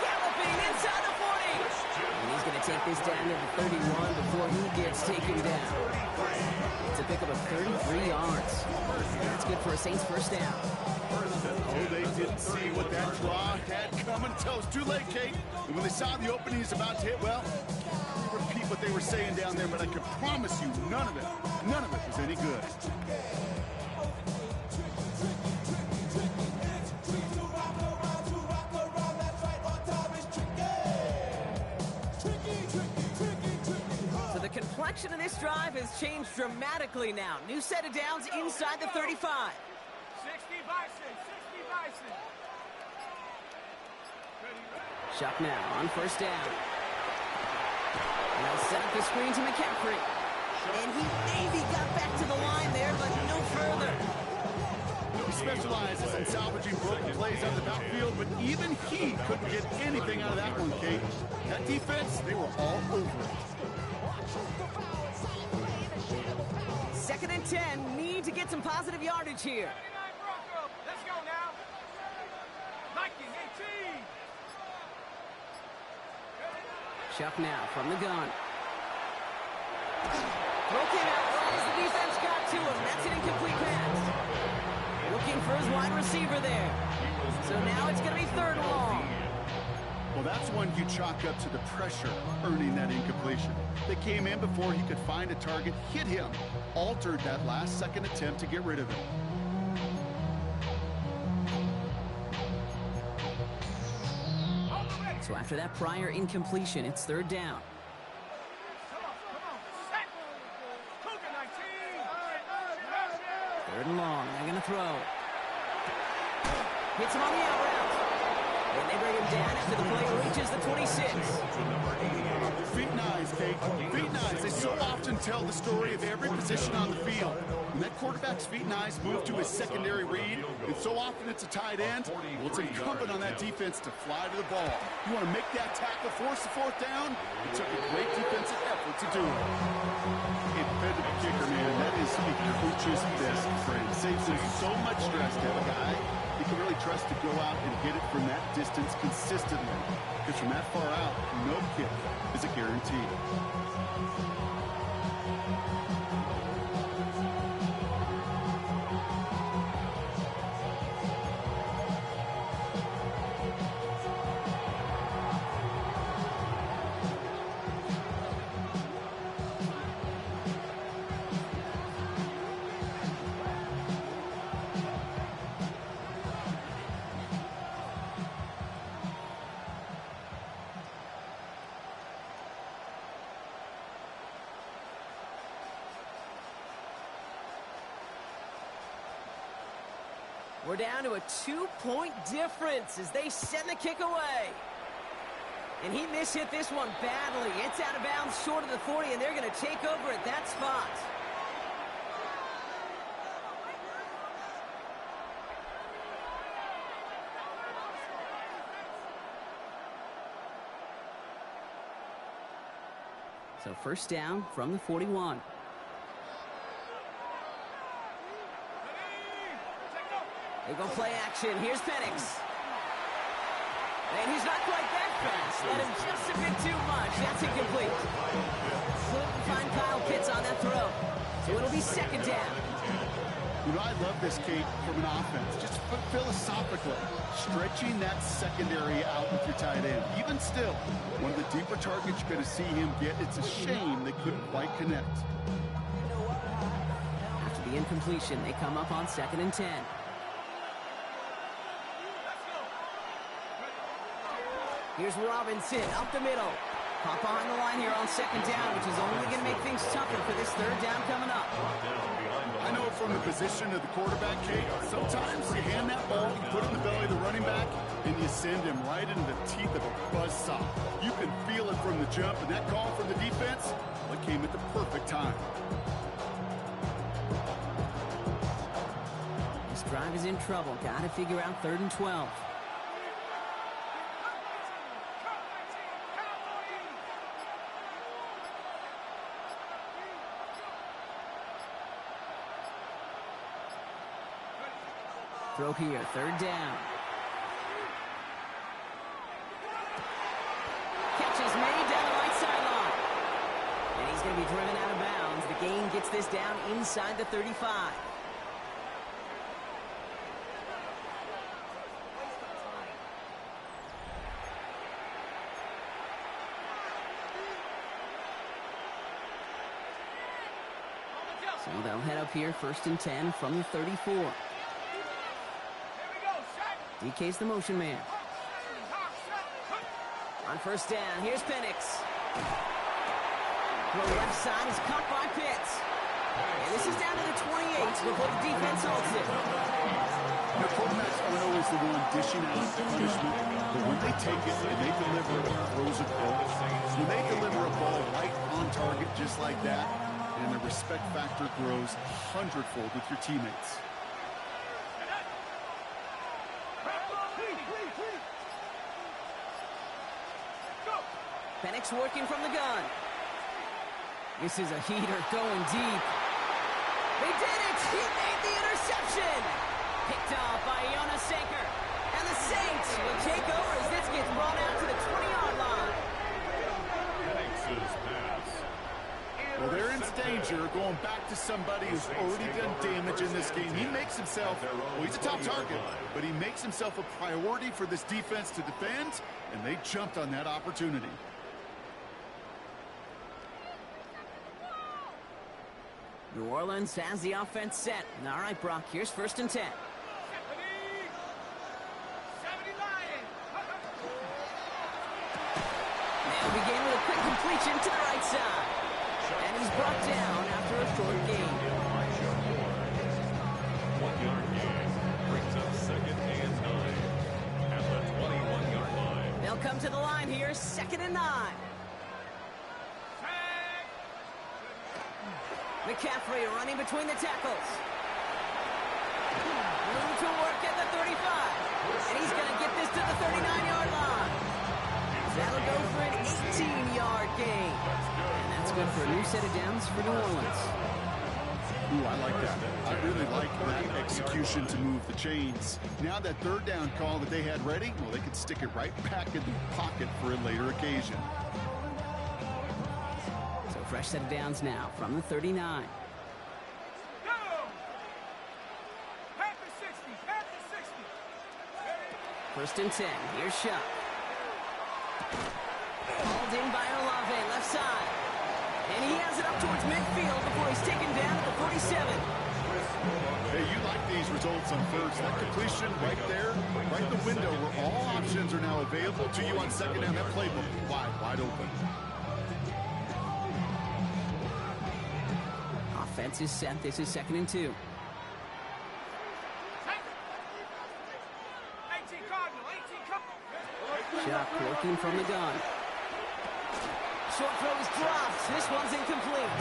Galloping inside the 40. And he's going to take this down to the 31 before he gets taken down. It's a pickup of 33 yards. That's good for a Saints first down.
Oh, they didn't see what that draw had coming until it was too late, Kate. And when they saw the opening he's about to hit, well, repeat what they were saying down there, but I can promise you none of it was any good.
The complexion of this drive has changed dramatically now. New set of downs inside the 35.
60 Bison, 60 Bison.
Shuck now on first down. Now set up the screen to McCaffrey. And he maybe got back to the line there, but no further.
He specializes in salvaging broken plays on the backfield, but even he couldn't get anything out of that one, Kate. That defense, they were all over it.
Second and 10, need to get some positive yardage here.
39 Broncos. Let's go now. Nike 18.
Shuck now from the gun. Broken out right as the defense got to him. That's an incomplete pass. Looking for his wide receiver there. So now it's going to be third and long.
Well, that's one you chalk up to the pressure earning that incompletion. They came in before he could find a target, hit him, altered that last second attempt to get rid of him.
So after that prior incompletion, it's third down.
Come on. Set. Cougar 19.
Third and long. They're going to throw. Hits him on the out route. And they bring him down after the play reaches the 26.
Feet and eyes, Kate. Feet and eyes. They so often tell the story of every position on the field. When that quarterback's feet and eyes move to his secondary read, and so often it's a tight end, well, it's incumbent on that defense to fly to the ball. You want to make that tackle, force the fourth down? It took a great defensive effort to do it. A dependable kicker, man. That is a coach's best friend. Saves him so much stress to have a guy he can really trust to go out and get it from that distance consistently. Because from that far out, no kick is a guarantee.
We're down to a 2-point difference as they send the kick away. And he mishit this one badly. It's out of bounds short of the 40, and they're going to take over at that spot. So first down from the 41. They go play action. Here's Penix. And he's not quite that fast. Let him just a bit too much. That's incomplete. Couldn't find Kyle Pitts on that throw. So it'll be second down.
You know, I love this, Kate, from an offense. Just philosophically, stretching that secondary out with your tight end. Even still, one of the deeper targets you're going to see him get. It's a shame they couldn't quite connect.
After the incompletion, they come up on second and 10. Here's Robinson up the middle. Caught behind the line here on second down, which is only going to make things tougher for this third down coming up.
I know from the position of the quarterback, Kate, sometimes you hand that ball, you put it in the belly of the running back, and you send him right into the teeth of a buzzsaw. You can feel it from the jump, and that call from the defense, well, it came at the perfect time.
This drive is in trouble. Got to figure out 3rd and 12. Throw here, 3rd down. Catch is made down the right sideline. And he's going to be driven out of bounds. The gain gets this down inside the 35. So they'll head up here, 1st and 10 from the 34. DK's the motion man. On 1st down, here's Penix. The left side is caught by Pitts. And this is down to the 28 before the defense holds it.
The quarterbacks aren't always the one dishing out punishment, but when they take it and they deliver throws a ball, when they deliver a ball right on target just like that, and the respect factor grows 100-fold with your teammates.
Penix working from the gun. This is a heater going deep. They did it! He made the interception! Picked off by Jonas Sanker. And the Saints will take over as this gets brought out to the 20-yard line.
Penix's pass.
Well, they're in danger going back to somebody who's already done damage in this game. He makes himself, well, he's a top target, but he makes himself a priority for this defense to defend, and they jumped on that opportunity.
New Orleans has the offense set. All right, Brock, here's 1st and 10. They'll begin with a quick completion to the right side. And he's brought down after a short gain.
1-yard gain brings up 2nd and 9 at the 21-yard line.
They'll come to the line here, 2nd and 9. McCaffrey running between the tackles. Room to work at the 35. And he's going to get this to the 39-yard line. That'll go for an 18-yard gain. And that's good for a new set of downs for New Orleans.
Ooh, I like that. I really like that execution to move the chains. Now that 3rd down call that they had ready, well, they could stick it right back in the pocket for a later occasion.
Fresh set of downs now from the 39.
Go! Panther 60, Panther 60.
1st and 10, here's Shuck. Hauled in by Olave, left side. And he has it up towards midfield before he's taken down at the 47.
Hey, you like these results on 1st. That completion right there, right in the window where all options are now available to you on 2nd down. That playbook wide open.
Offense is set. This is 2nd and 2.
18 Cardinal, 18 Cardinal.
Shuck working from the gun. Short throw is dropped. This one's incomplete.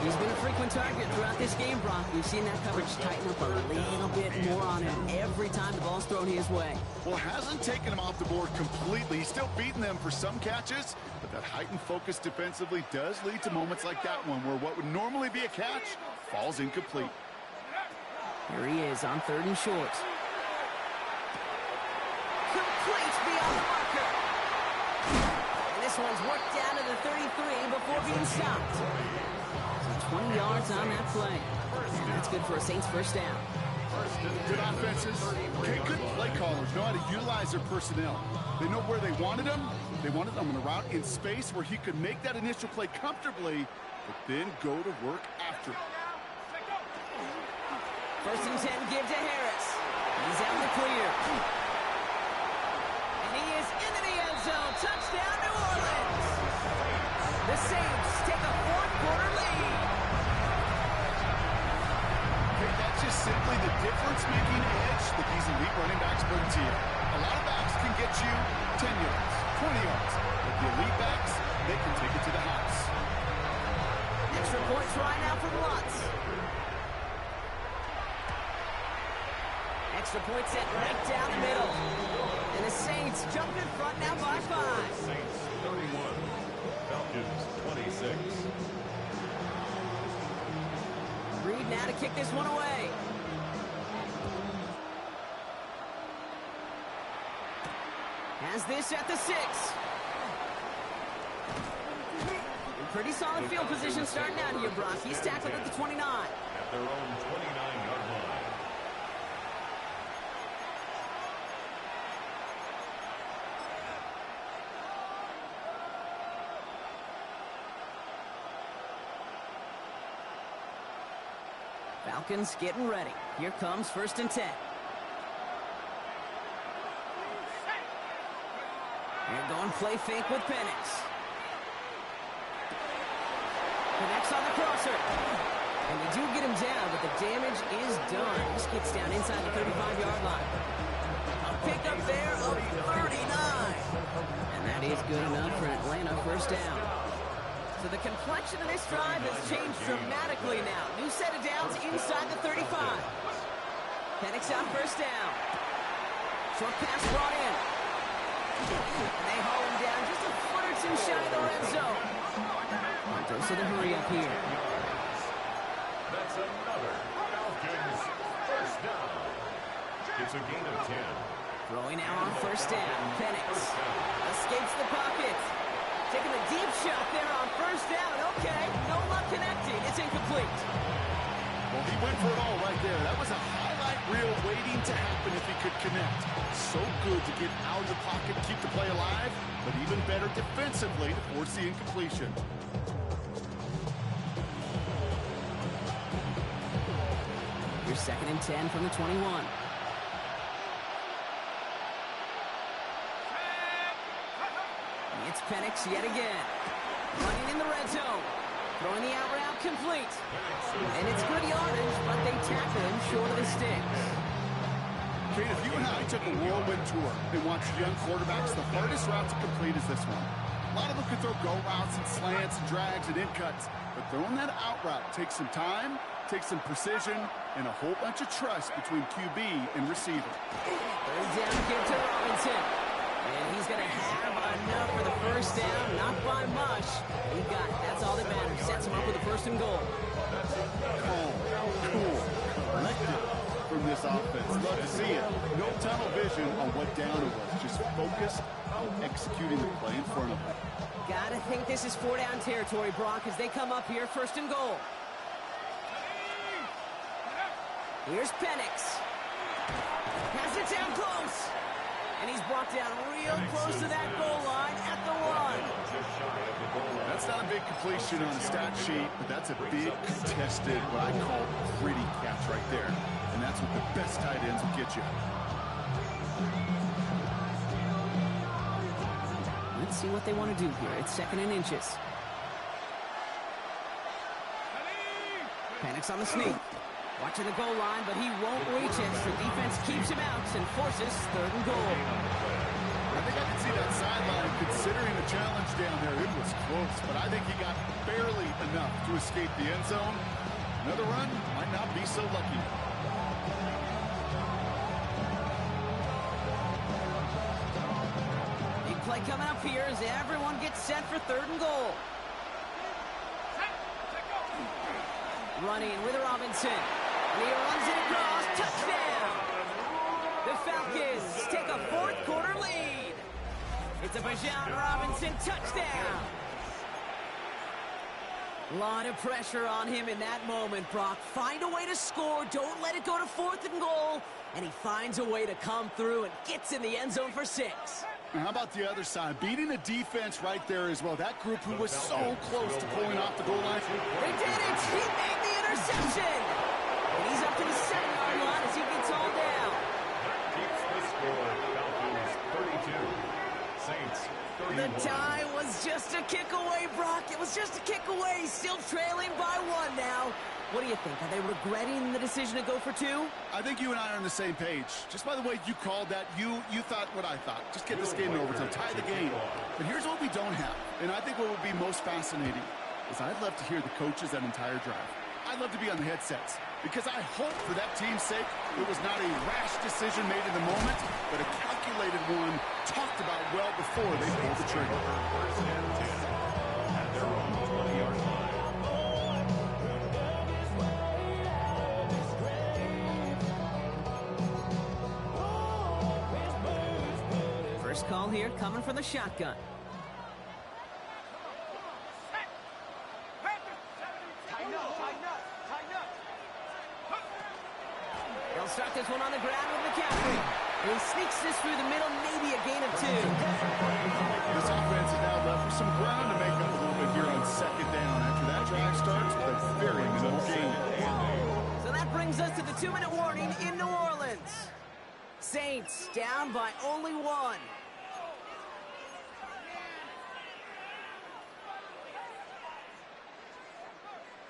He's been a frequent target throughout this game, Brock. We've seen that coverage tighten up a little bit more on him every time the ball's thrown his way.
Well, it hasn't taken him off the board completely. He's still beating them for some catches, but that heightened focus defensively does lead to moments like that one where what would normally be a catch falls incomplete.
Here he is on 3rd and short. Complete beyond the marker. And this one's worked down to the 33 before being stopped. 20 yards on that play. And that's good for a Saints 1st down.
Good offenses. Okay, good play callers know how to utilize their personnel. They know where they wanted them. They wanted them on a route in space where he could make that initial play comfortably, but then go to work after it.
1st and 10, give to Harris. He's out in the clear. And he is into the end zone. Touchdown, New Orleans. The Saints take a fourth-quarter lead.
Okay, that's just simply the difference-making edge that these elite running backs bring to you. A lot of backs can get you 10 yards, 20 yards. But the elite backs, they can take it to the house.
Extra point try now from Lutz. Extra point set right down the middle. And the Saints jump in front now by 5.
Saints 31, Falcons 26.
Reed now to kick this one away. Has this at the 6. Pretty solid field position starting out here, Brock. He's tackled at the 29.
At their own 29-yard line.
Falcons getting ready. Here comes 1st and 10. They're going play fake with Penix. Connects on the crosser. And they do get him down, but the damage is done. This gets down inside the 35-yard line. A pickup there of 39. And that is good enough for Atlanta. 1st down. So the complexion of this drive has changed dramatically now. New set of downs inside the 35. Penix out 1st down. Short pass brought in. And they haul him down just a foot or two shy of the red zone. Dose of the hurry up here.
That's another Falcons 1st down. It's a gain of 10.
Throwing now on 1st down. Penix escapes the pocket. Taking a deep shot there on 1st down. Okay, no luck connecting. It's incomplete.
Well, he went for it all right there. That was a highlight reel waiting to happen if he could connect. So good to get out of the pocket, keep the play alive, but even better defensively to force the incompletion.
Here's 2nd and 10 from the 21. It's Penix yet again. Running in the red zone. Throwing the out route complete. And it's good yardage, but they tackle him short of the sticks.
Kate, if you and I took a whirlwind tour and watched young quarterbacks, the hardest route to complete is this one. A lot of them can throw go routes and slants and drags and in cuts, but throwing that out route takes some time, takes some precision, and a whole bunch of trust between QB and receiver.
3rd down here to Robinson. And he's going to have enough for the 1st down. Not by much. He got it. That's all that matters. Sets him up with a 1st and goal.
Calm, cool, collected from this offense. Love to see it. No tunnel vision on what down it was. Just focused on executing the play in front of them.
Gotta think this is 4-down territory, Brock, as they come up here 1st and goal. Here's Penix. Pass it down close. And he's brought down real close to that goal line at the 1.
That's not a big completion on the stat sheet, but that's a big contested, what I call gritty catch right there. And that's what the best tight ends will get you.
Let's see what they want to do here. It's 2nd and inches. Penix on the sneak. Watching the goal line, but he won't reach it. The defense keeps him out and forces 3rd and goal.
I think I can see that sideline considering the challenge down there. It was close, but I think he got barely enough to escape the end zone. Another run might not be so lucky.
Big play coming up here as everyone gets set for 3rd and goal. Running with Robinson. And he runs it across. Touchdown! The Falcons take a 4th-quarter lead. It's a Bijan Robinson touchdown. A lot of pressure on him in that moment, Brock. Find a way to score. Don't let it go to 4th and goal. And he finds a way to come through and gets in the end zone for 6.
And how about the other side? Beating the defense right there as well. That group who was so close to pulling off the goal line.
They did it! He made the interception! And he's up to the 7-yard line as he gets all down.
That keeps the score. Falcons 32.
The tie was just a kick away, Brock. It was just a kick away. Still trailing by 1 now. What do you think? Are they regretting the decision to go for 2?
I think you and I are on the same page. Just by the way you called that, you thought what I thought. Just get this game in overtime, tie the game. But here's what we don't have, and I think what would be most fascinating is I'd love to hear the coaches that entire drive. I'd love to be on the headsets because I hope for that team's sake it was not a rash decision made in the moment, but a calculated one talked about well before they pulled the trigger.
First and 10 at their own 20-yard line.
First call here coming from the shotgun. They'll start this one on the ground with McCaffrey. And he sneaks this through the middle, maybe a gain of 2.
This offense is now left with some ground to make up a little bit here on second down after that drive starts with a very minimal gain.
So that brings us to the 2-minute warning in New Orleans. Saints down by only 1.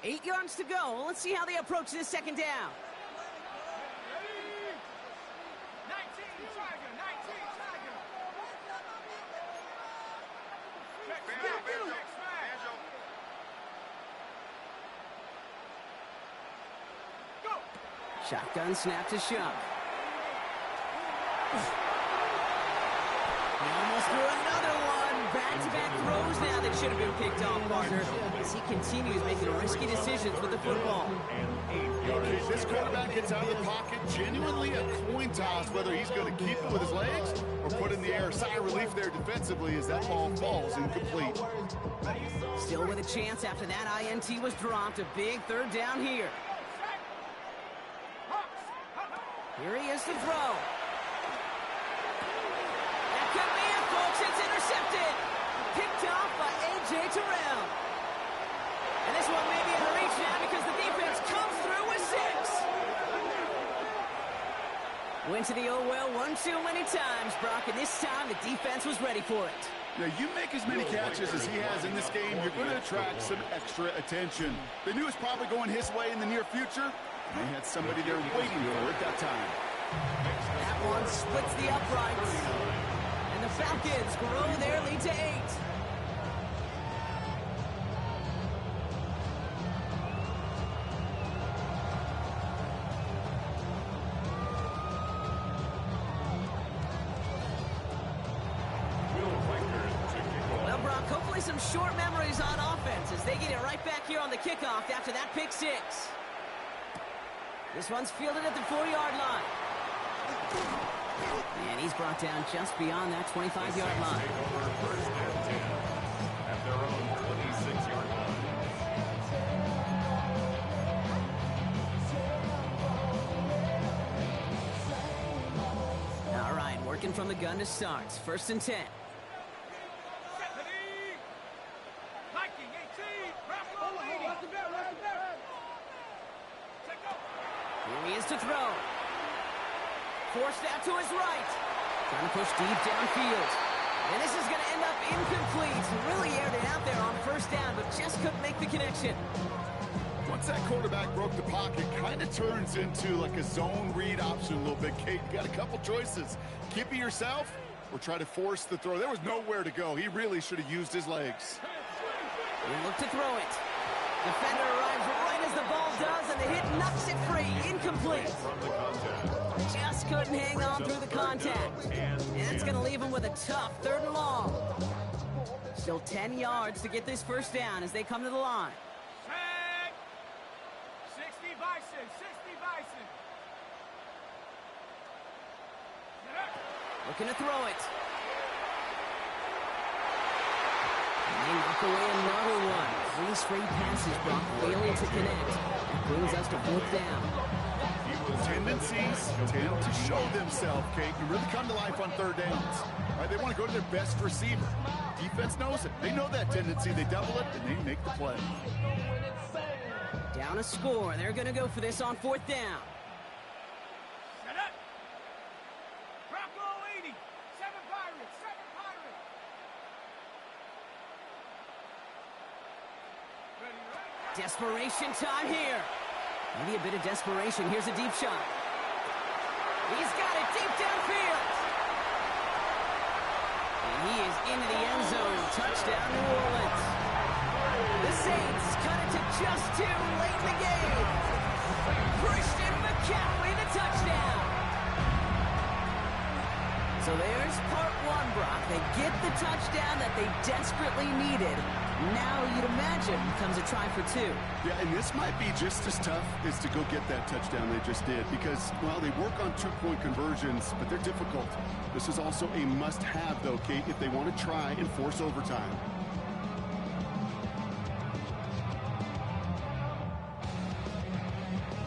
Eight yards to go. Let's see how they approach this second down.
19 Tiger, 19 Tiger. Check smash. Go.
Shotgun snap to Shuck. He almost threw another one. Back-to-back throws now that should have been picked off, partner, as he continues making risky decisions with the football.
Okay, this quarterback gets out of the pocket, genuinely a coin toss whether he's going to keep it with his legs or put in the air. Sigh of relief there defensively as that ball falls incomplete.
Still with a chance after that INT was dropped. A big third down here. Here he is to throw. That could be it, folks. It's intercepted. Picked off by A.J. Terrell. And this one may be in reach now because the defense comes through with 6. Went to the oh well one too many times, Brock, and this time the defense was ready for it.
Now, you make as many catches as he has in this game, you're going to attract some extra attention. They knew it was probably going his way in the near future. They had somebody there waiting for it that time.
That one splits the uprights. And the Falcons grow their lead to 8. Well, Brock, hopefully some short memories on offense as they get it right back here on the kickoff after that pick 6. This one's fielded at the 4-yard line. And he's brought down just beyond that 25-yard line.
First and 10 at their own 26-yard line.
All right, working from the gun to start. First and 10. Here he is to throw. Forced out to his right. Trying to push deep downfield. And this is going to end up incomplete. Really aired it out there on first down, but just couldn't make the connection.
Once that quarterback broke the pocket, kind of turns into like a zone read option a little bit, Kate. You got a couple choices. Keep it yourself or try to force the throw. There was nowhere to go. He really should have used his legs.
He looked to throw it. Defender arrives right as the ball does, and the hit knocks it free. Incomplete. Just couldn't hang on through the contact. And it's going to leave him with a tough 3rd and long. Still 10 yards to get this first down as they come to the line.
60 Bison, 60 Bison.
Looking to throw it. And they knock away another one. 3 straight passes, Brock failing to connect. That brings us to 4th down.
Tendencies tend to show themselves, Kate. You really come to life on 3rd downs. Right? They want to go to their best receiver. Defense knows it. They know that tendency. They double it, and they make the play.
Down a score. They're going to go for this on 4th down.
Set up. Bravo 80. 7 Pirates. 7 Pirates.
Desperation time here. Maybe a bit of desperation. Here's a deep shot. He's got it deep downfield. And he is into the end zone. Touchdown, New Orleans. The Saints cut it to just 2 late in the game. Christian McCaffrey, the touchdown. So there's part 1, Brock. They get the touchdown that they desperately needed. Now, you'd imagine, comes a try for 2.
Yeah, and this might be just as tough as to go get that touchdown they just did because, well, they work on 2-point conversions, but they're difficult. This is also a must-have, though, Kate, if they want to try and force overtime.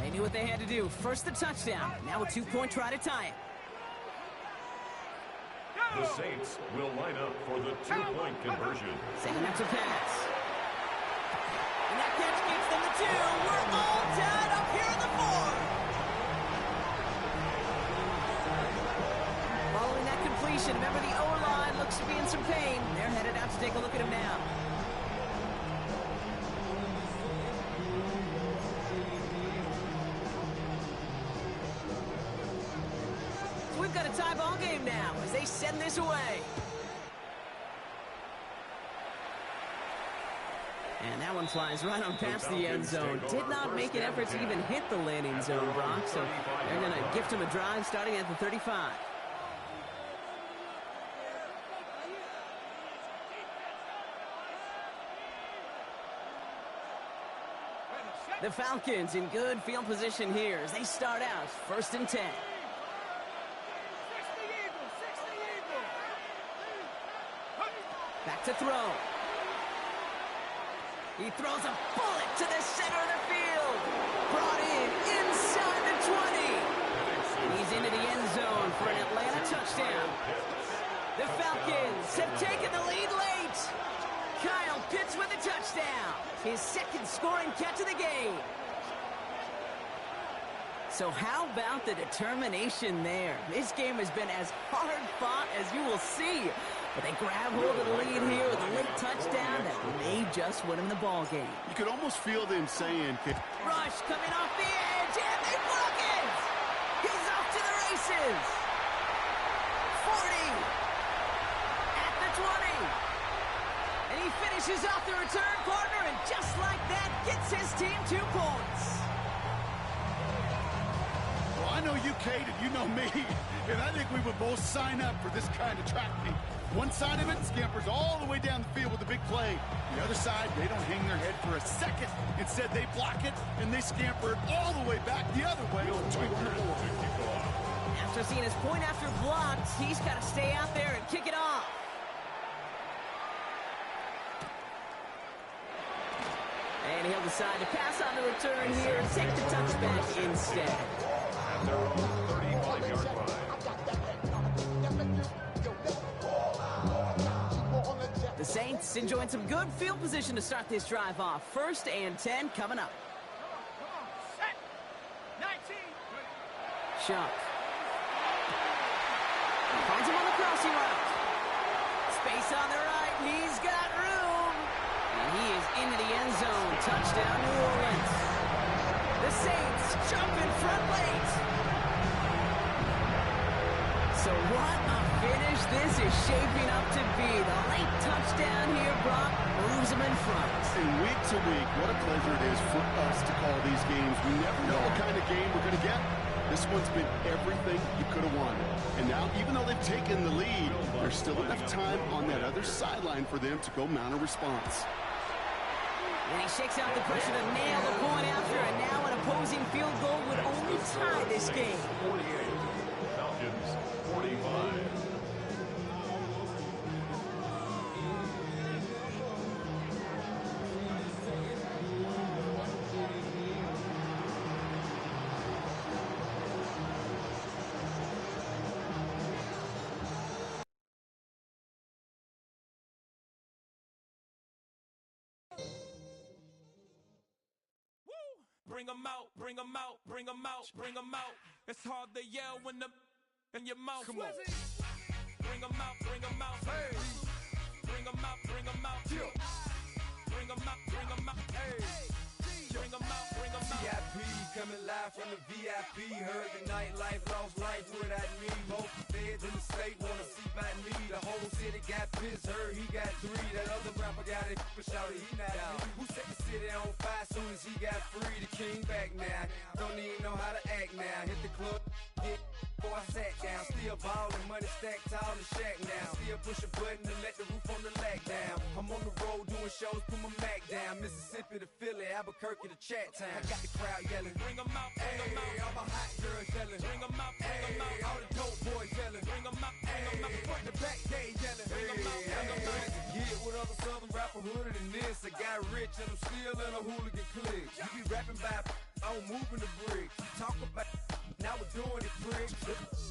They knew what they had to do. First the touchdown. Now a 2-point try to tie it.
The Saints will line up for the 2-point conversion.
Setting up to pass. And that catch gets them the 2. We're all tied up here in the 4. Following that completion, remember the O-line looks to be in some pain. They're headed out to take a look at him now. We've got a tie ball game now as they send this away. And that one flies right on past the end zone. Did not make an effort to even hit the landing zone, Brock. So they're going to gift him a drive starting at the 35. The Falcons in good field position here as they start out 1st and 10. Back to throw. He throws a bullet to the center of the field. Brought in inside the 20. He's into the end zone for an Atlanta touchdown. The Falcons have taken the lead late. Kyle Pitts with a touchdown. His 2nd scoring catch of the game. So how about the determination there? This game has been as hard fought as you will see. But they grab hold of the lead here with a late touchdown that may just win them the ball game.
You could almost feel them saying,
Rush coming off the edge, and they block it! He's off to the races! 40! At the 20! And he finishes off the return partner, and just like that, gets his team 2 points.
well, I know you, Kate, and you know me, and I think we would both sign up for this kind of track meet. One side of it scampers all the way down the field with a big play. The other side, they don't hang their head for a second. Instead, they block it, and they scamper it all the way back the other way.
After seeing his point after blocked, he's got to stay out there and kick it off. And he'll decide to pass on the return here and take the touchback instead.
At their own 35-yard line.
The Saints enjoying some good field position to start this drive off. 1st and 10 coming up.
Set. 19.
Shuck. Finds him on the crossing route. Space on the right. He's got room. And he is into the end zone. Touchdown, New Orleans. The Saints jump in front late. So what a finish this is shaping up to be. The late touchdown here, Brock, moves them in front.
And week to week, what a pleasure it is for us to call these games. We never know what kind of game we're going to get. This one's been everything you could have wanted. And now, even though they've taken the lead, there's still enough time on that other sideline for them to go mount a response.
And he shakes out the pressure to nail the point after, and now an opposing field goal would only tie this game.
48. Falcons 45.
Bring 'em out, bring 'em out, bring 'em out, bring 'em out. It's hard to yell when the in your mouth. Come on. Bring 'em out, bring 'em out. Hey. Bring 'em out, bring 'em out. Yeah. Bring 'em out, bring 'em out. Hey.
live from the VIP. Heard the nightlife, lost life without me. Most feds in the state wanna see by me. The whole city got pissed, heard he got 3. That other rapper got it, but shouted he not out. Who set the city on fire soon as he got free? The king back now, don't even know how to act now. Hit the club, hit before I sat down. Still ballin', money stacked tall in shack now. Still push a button to let the roof on the lag down. I'm on the road doing shows, put my Mac down. Mississippi to Philly, Albuquerque to Chat Town. I got the crowd yelling,
Bring 'em out, bring 'em out.
all my hot girls yelling,
Bring 'em out, bring 'em out.
all the dope boys yelling,
Bring 'em out, bring 'em out.
front to back they yelling,
Bring 'em out, bring 'em out.
to get with other southern rapper hooded than this. I got rich and I'm still in a hooligan clique. You be rapping by, I'm moving the bricks. Talk about, now we're doing it quick.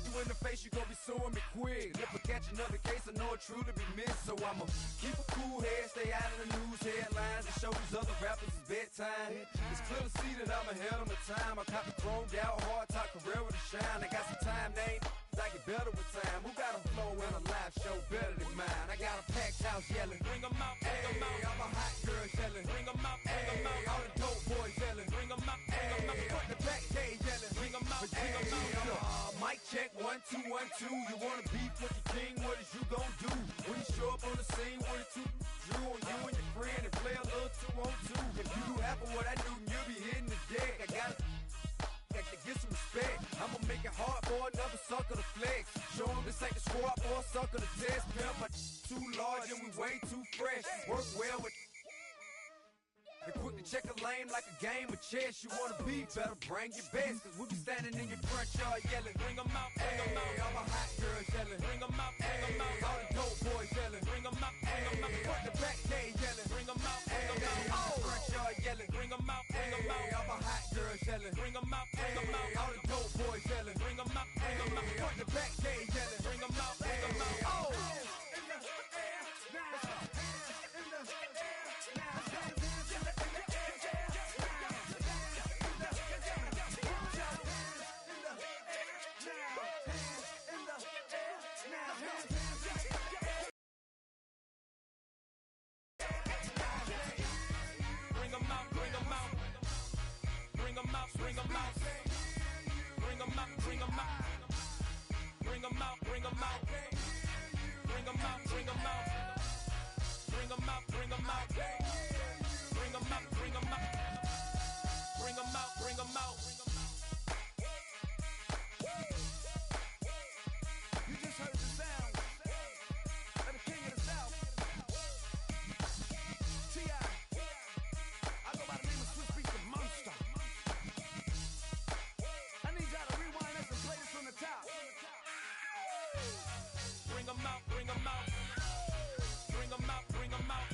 You in the face, you gon' be suing me quick. If I catch another case, I know it truly be missed. So I'ma keep a cool head, stay out of the news headlines, and show these other rappers it's bedtime. It's clear to see that I'm ahead of my time. I copy chromed out, hard top career with a shine. I got some time, they ain't I get better with time. Who got a flow and a live show better than mine? I got a packed house yelling,
Bring 'em out, bring 'em out.
all my hot girls yelling,
Bring 'em out, bring 'em out.
all the dope boys yelling,
Bring 'em out, bring 'em out.
front to back they yelling,
Bring 'em out, bring 'em out.
mic check 1 2 1 2. You wanna beef with the king? What is you gon' do when you show up on the scene with a 2 Drew on you and your friend and play a little 2 on 2? If you do half of what I do, you'll be hitting the deck. I got to get some respect. I'ma make it hard for another sucker to flex. Show 'em this ain't the squad or a sucker to test. Pimp, my too large and we way too fresh. Work well with. And quick to check a lane like a game of chess. You wanna be better, bring your best. Cause we be standing in your front yard yelling,
Bring 'em out, bring 'em out.
all my hot girls yelling,
Bring 'em out, bring 'em out.
all the dope boys yelling,
Bring 'em out, bring 'em out.
front to back they yelling,
Bring 'em out, bring 'em out.
front yard yelling,
Bring 'em out, bring 'em out.
all my hot girls yelling,
Bring 'em out, bring 'em out.
all the dope boys yelling,
Bring 'em out, bring 'em out.
front to back they yelling,
Bring 'em out, bring 'em out. Bring 'em out, bring 'em out. Bring 'em out, bring 'em out. Bring 'em out, bring 'em out. Bring 'em out, bring 'em out. Bring 'em out, bring 'em out. Bring 'em out, bring 'em out. Bring 'em out, bring 'em out. Bring 'em out, bring 'em out.
You just heard the sound of the king of the South. T.I. I go by the name of Swiss Beats the Monster. I need y'all to rewind this and play this from the top.
Bring 'em out, bring 'em out. Bring 'em out, bring 'em out.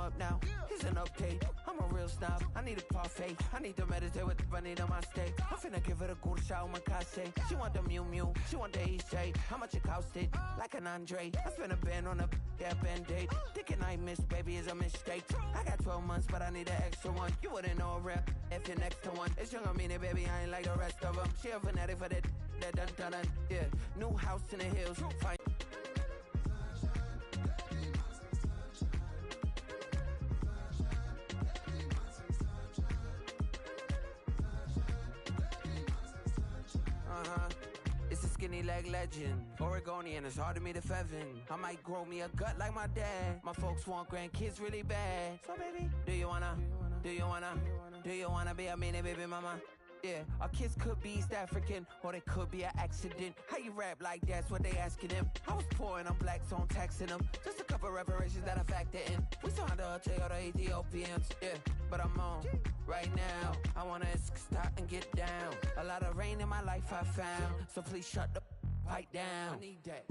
up now. Here's an update. I'm a real snob. I need a parfait. I need to meditate with the bunny on my steak. I'm finna give it a good shot with my case. She want the Mew Mew. She want the EJ. How much it costed? Like an Andre. I spent a band on a that band-aid. Thinking I missed, baby, is a mistake. I got 12 months, but I need an extra one. You wouldn't know a rep if you're next to one. It's young, I mean it, baby, I ain't like the rest of them. She a fanatic for that dun. Yeah, new house in the hills. Fine. It's a skinny leg legend. Oregonian, it's hard to meet a Fevin. I might grow me a gut like my dad. My folks want grandkids really bad. So baby, do you wanna be a mini baby mama? Yeah, our kids could be East African, or they could be an accident. How you rap like that's what they asking him. I was poor and I'm black, so I'm taxing them. Just a couple reparations that I factor in. We saw the other Ethiopians, yeah, but I'm on right now. I wanna stop and get down. A lot of rain in my life I found, so please shut the pipe down. I need that.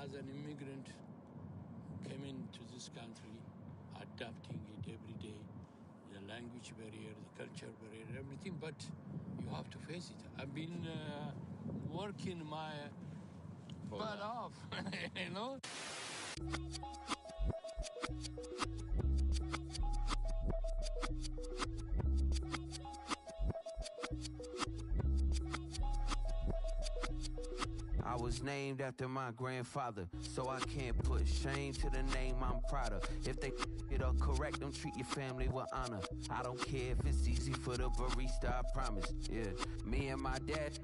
As an immigrant, came into this country, adapting it every day, the language barrier, the culture barrier, everything, but you have to face it. I've been working my butt off, you know?
I was named after my grandfather, so I can't put shame to the name I'm proud of. If they it up correct, them treat your family with honor. I don't care if it's easy for the barista, I promise. Yeah, me and my dad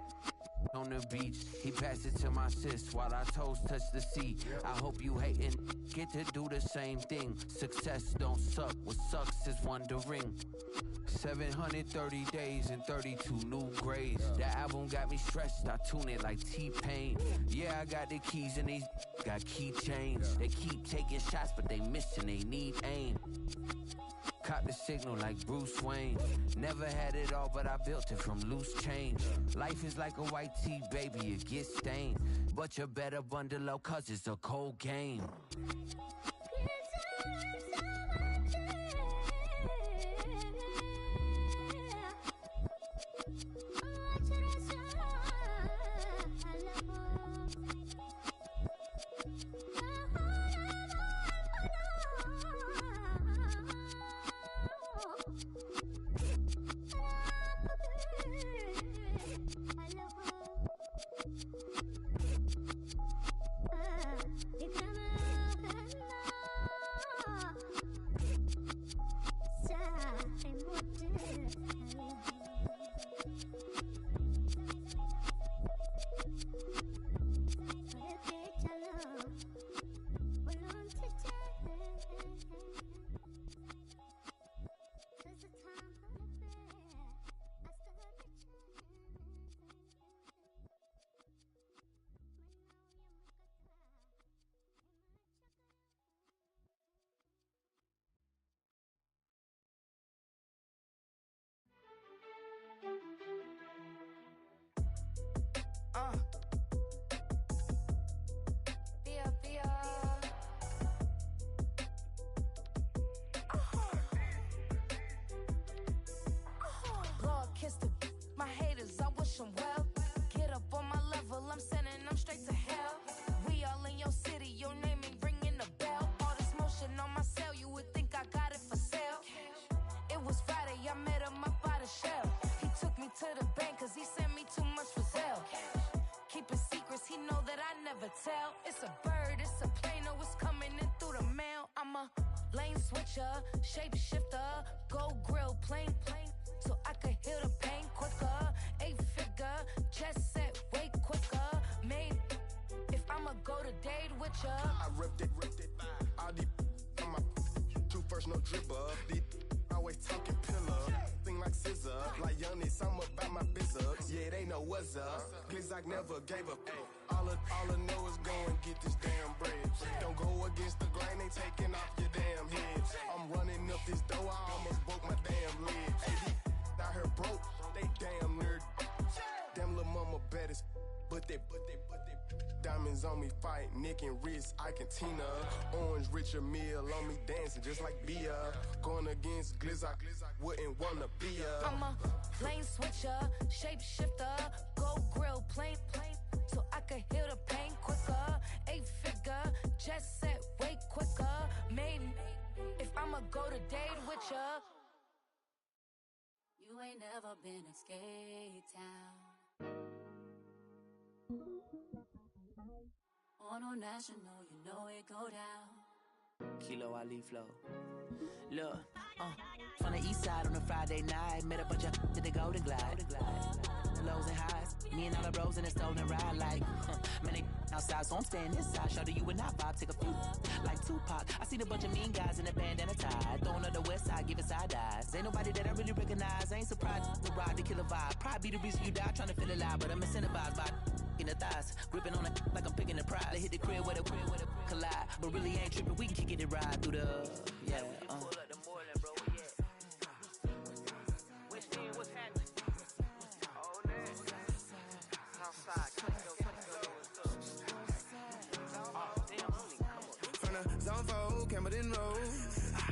on the beach, he passed it to my sis while our toes touch the sea. I hope you hatin' get to do the same thing. Success don't suck, what sucks is wondering. 730 days and 32 new grades. That album got me stressed, I tune it like T-Pain. Yeah, I got the keys and these got keychains. They keep taking shots, but they missing, they need aim. Caught the signal like Bruce Wayne. Never had it all, but I built it from loose change. Life is like a white tee, baby, it gets stained. But you better bundle up, cause it's a cold game.
My haters, I wish them well. Get up on my level, I'm sending them straight to hell. We all in your city, your name ain't ringing the bell. All this motion on my cell, you would think I got it for sale. It was Friday, I met him up by the shell. He took me to the bank, cause he sent me too much for sale. Keeping secrets, he know that I never tell. It's a bird, it's a plane, oh, it's coming in through the mail. I'm a lane switcher, shape shifter, go grill, plain, so I could heal the pain quicker. 8-figure, chest set way quicker. Made if I'ma go to date with ya.
I ripped it. All these on my two first, no dribble. These always talking pillar. Thing like scissor. Like Youngest, I'm about my business. Yeah, they know what's up. Glizak never gave up. All I know is go and get this damn bread. Don't go against the grain, they taking off your damn heads. I'm running up this door, I almost broke my damn leg. Hey, these out here broke, they damn near. Damn little mama bad as but they diamonds on me fight, Nick and wrist, Ike and Tina. Orange Richard Mill on me dancing just like Bia. Going against Glizz, I wouldn't wanna be a.
I'm a lane switcher, shape shifter, go grill, plain, so I can heal the pain quicker. 8-figure, just set way quicker. Made if I'ma go to date with ya.
You ain't never been to Skate Town. On national, you know it go down.
Kilo Ali Flow. Look, from the east side on a Friday night, met a bunch of to the Golden Glide. The lows and highs, me and all the bros in a stolen ride like, man, they outside, so I'm staying this side. Show you and I vibe, take a few like Tupac. I seen a bunch of mean guys in a bandana tie, throwing up the west side, giving side eyes. Ain't nobody that I really recognize, I ain't surprised to ride the killer vibe. Probably be the reason you die, trying to feel alive, but I'm incentivized by in the thighs, gripping on it like I'm picking the prize. They hit the crib with a collide, but really ain't tripping. We can kick it and ride through the pull up the Moreland, bro. What's happening? Oh, Southside,
from the zone 4, Campbellton Road.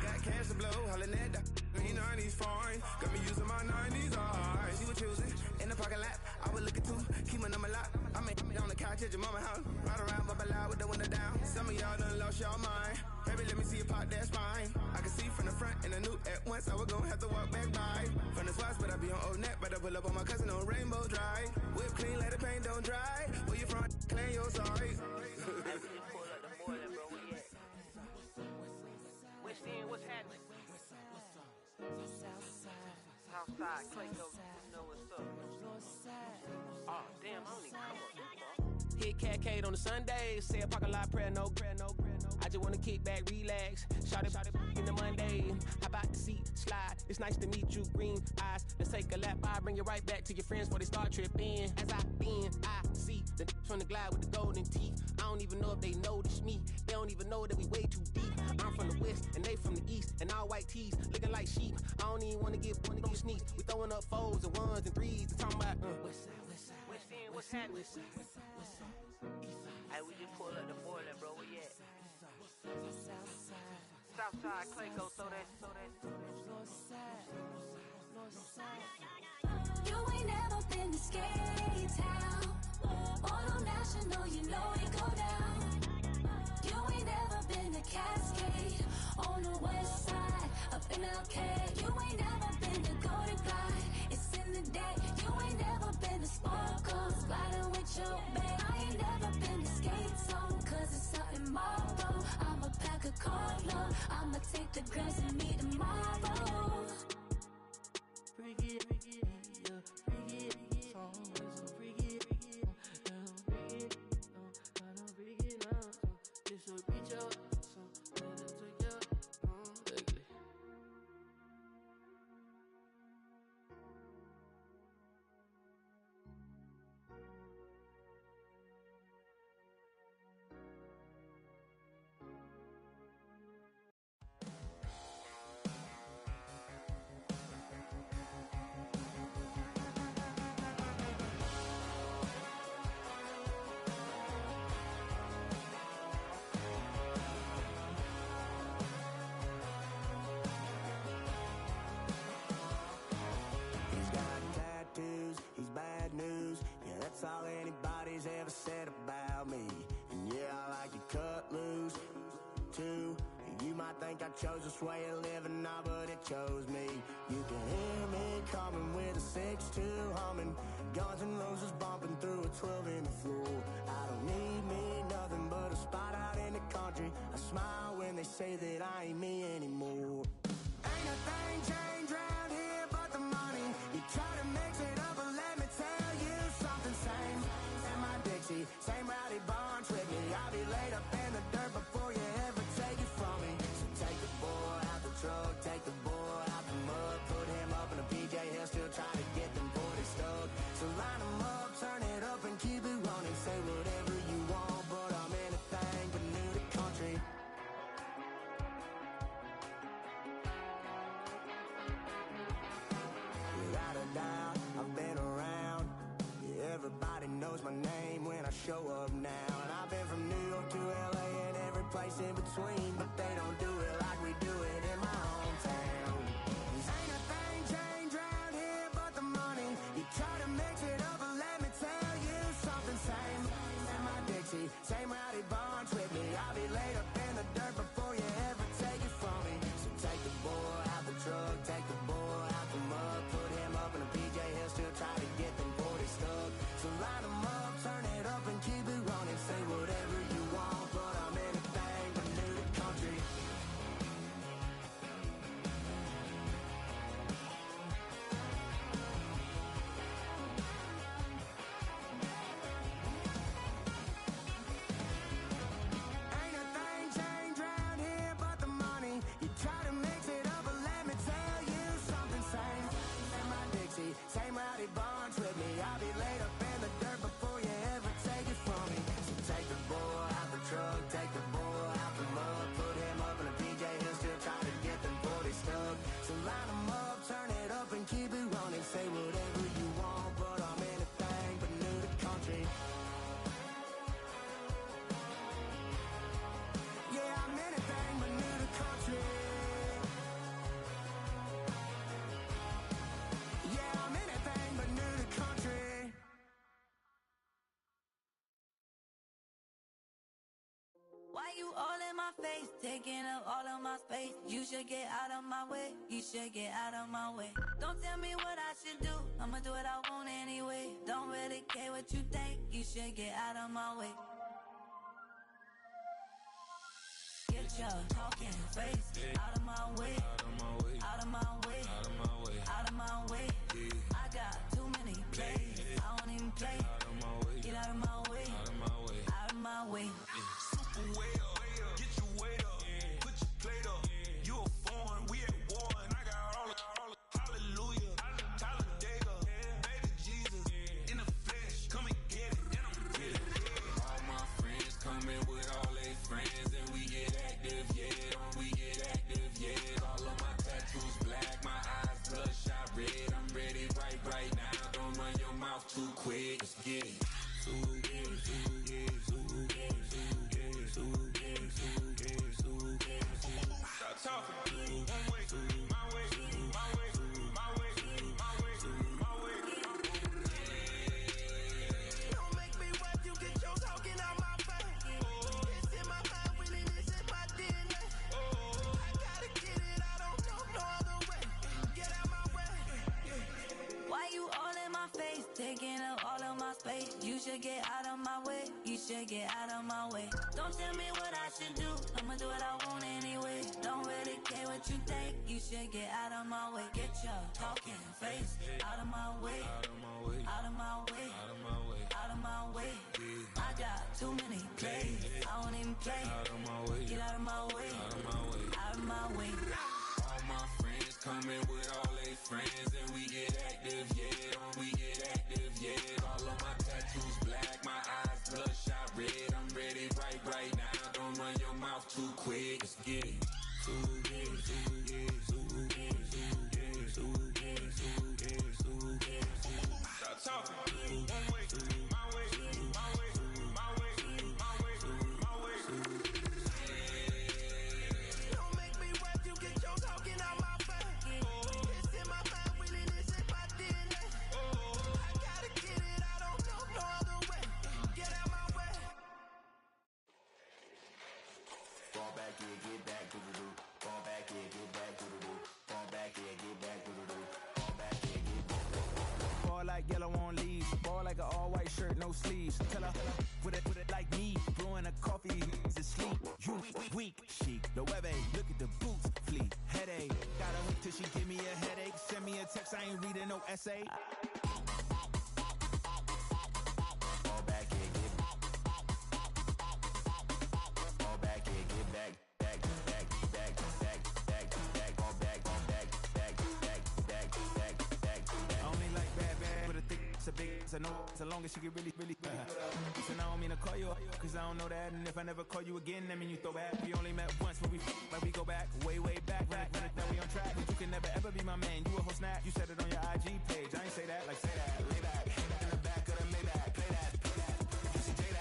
Got cash to blow, hollering at the 90s foreign. Got me using my 90s eyes. She was choosing in the parking lot. I was looking too, keep my number locked. I made on the couch at your mama house. Ride around, bubble loud with the window down. Some of y'all done lost y'all mind. Baby, let me see you pop that spine. I can see from the front and I knew at once I was gonna have to walk back by. From the spots, but I be on Old Neck. Better pull up on my cousin on Rainbow Drive. Whip clean, let the paint don't dry. Where you from? Claim your sorry.
What's happening? Southside, Clayco, you know what's up. Oh, damn, I only come up. Hit Cat Kate on the Sundays, say a parking lot prayer, no. I just wanna kick back, relax, shout it in the Monday. How about the seat slide? It's nice to meet you, green eyes. Let's take a lap, I bring you right back to your friends before they start tripping. As I bend, I see the from the glide with the golden teeth. I don't even know if they notice me. They don't even know that we way too deep. I'm from the west and they from the east, and all white tees looking like sheep. I don't even wanna get no sneaks. We throwing up 4s and 1s and 3s and talking about west end, what's happening? Hey, we just pull up the Moreland, bro. Where you at? Southside, Clayco, so that.
You ain't never been to Skate Town. On national, you know it go down. You ain't never been to Cascade. On the west side, up in LK. You ain't never been to Golden Glide. It's in the day. You ain't never been to Sparkles, gliding with your babe. I ain't never been to Skate Zone, cause it's something marble. I'ma pack a Carlo. I'ma take the grass and meet tomorrow.
Bring it, song is so bring it, this will reach out, so let it take out, ugly. That's all anybody's ever said about me. And yeah, I like you cut loose, too. You might think I chose this way of living now, but it chose me. You can hear me coming with a 6-2 humming. Guns N' Roses bumping through a 12 in the floor. I don't need me nothing but a spot out in the country. I smile when they say that I ain't me anymore. Ain't a thing changed round here but the money. You try to mix it up, but let me tell you something. Same in my Dixie, same rowdy bonds with me. I'll be laid up in the dirt before you ever take it from me. So take the boy out the truck, take the boy out the mud, put him up in a PJ, he'll still try to get them 40 stuck. So line him up, turn it up and keep it running. Say whatever you want, but I'm show up now. And I've been from New York to LA and every place in between, but they don't do it like we do it in my hometown. Ain't a thing changed around here but the money. You try to mix it up, but let me tell you something. Same in my Dixie, same rowdy bunch with me. I'll be laid up in the dirt before you ever take it from me. So take the boy out the truck, take the boy out the mud, put him up in a PJ, he'll still try to get them 40 stuck. So line them up, turn it up and keep it running. Say whatever you want, but I'm anything but new to country. Ain't a thing changed around here but the money. You try to mix it up, but let me tell you something. Same in my Dixie, same rowdy bunch with me. I'll be laid up in the dirt before you ever take it from me. So take the boy out the truck, take the boy out the mud, put him up in a PJ, he'll still try to get them 40 stuck. So line them up, turn it up and keep it running. Say whatever you want, but I'm anything but new to country. Yeah, I'm anything but new to country. Yeah, I'm anything but new to country.
Why you all in my face, taking up all of my space? You should get out of my way, you should get out of my way. Don't tell me what I should do, I'ma do what I want anyway. Don't really care what you think, you should get out of my way. Get your talking face out of my way, out of my way, out of my way, out of my way, out of my way. I got too many plays, I don't even play. Out of my way, get out of my way, out of my way, out of my way.
Super way up, get your weight up, put your plate up. You a foreign, we at war, and I got all the hallelujah, Talladega, baby Jesus, in the flesh, come and get it, and I'm with it.
All my friends coming with all their friends, and we get active, yeah. We get active, yeah. All of my tattoos black, my eyes bloodshot red. I'm ready right now. Don't run your mouth too quick. Let's get it.
Stop talking. One way, my way, my way, my way, my way, my way.
Don't make me wet, you get your talking out my face. It's in my mind, really, this is my DNA. I gotta get it, I don't know no other way. Get out my way.
Why you all in my face, taking up all of my space? You should get out of my way, you should get out of my way. Don't tell me what I should do, I'ma do what I want anyway. Don't really care what you think, you should get out of my way. Get your talking face out of my way, out of my way, out of my way, out of my way, out of my way. I got too many plays, I don't even play. Out of my way, get out of my way, out of my way, out of my way.
All my friends coming with all their friends, and we get active, yeah. We get active, yeah. All of my tattoos black, my eyes bloodshot red. I'm ready right now. Don't run your mouth too quick. Let's get it.
Stop talking. One way, my way, my way, my way, my way, my way.
Don't make me wet, you get your talking out my face. It's in my mind, really, this is my DNA. I gotta get it, I don't know no other way. Get out my way.
Fall back here, get back to the do. Fall back here, get back to the do. Fall back here, get back to the do. Fall back here, get back to the do.
Ball like yellow on leaves. Ball like an all-white shirt, no sleeves. Tell her, put it like me. Blowing a coffee, he's asleep. You weak, chic. The web look at the boots, fleet. Headache, gotta wait till she give me a headache. Send me a text, I ain't reading no essay.
Fall back here, get back. Fall back here, get back. Back. Fall back.
I only like bad, with a thick, it's a big, it's a no, so long as she get really. Listen, I don't mean to call you, cause I don't know that, and if I never call you again, that mean you throw back. We only met once, but we go back, way back, run it, now we on track, but you can never ever be my man, you a whole snap, you said it on your IG page, I ain't say that, like say that, lay back, in the back of the Maybach, play that, you see J that.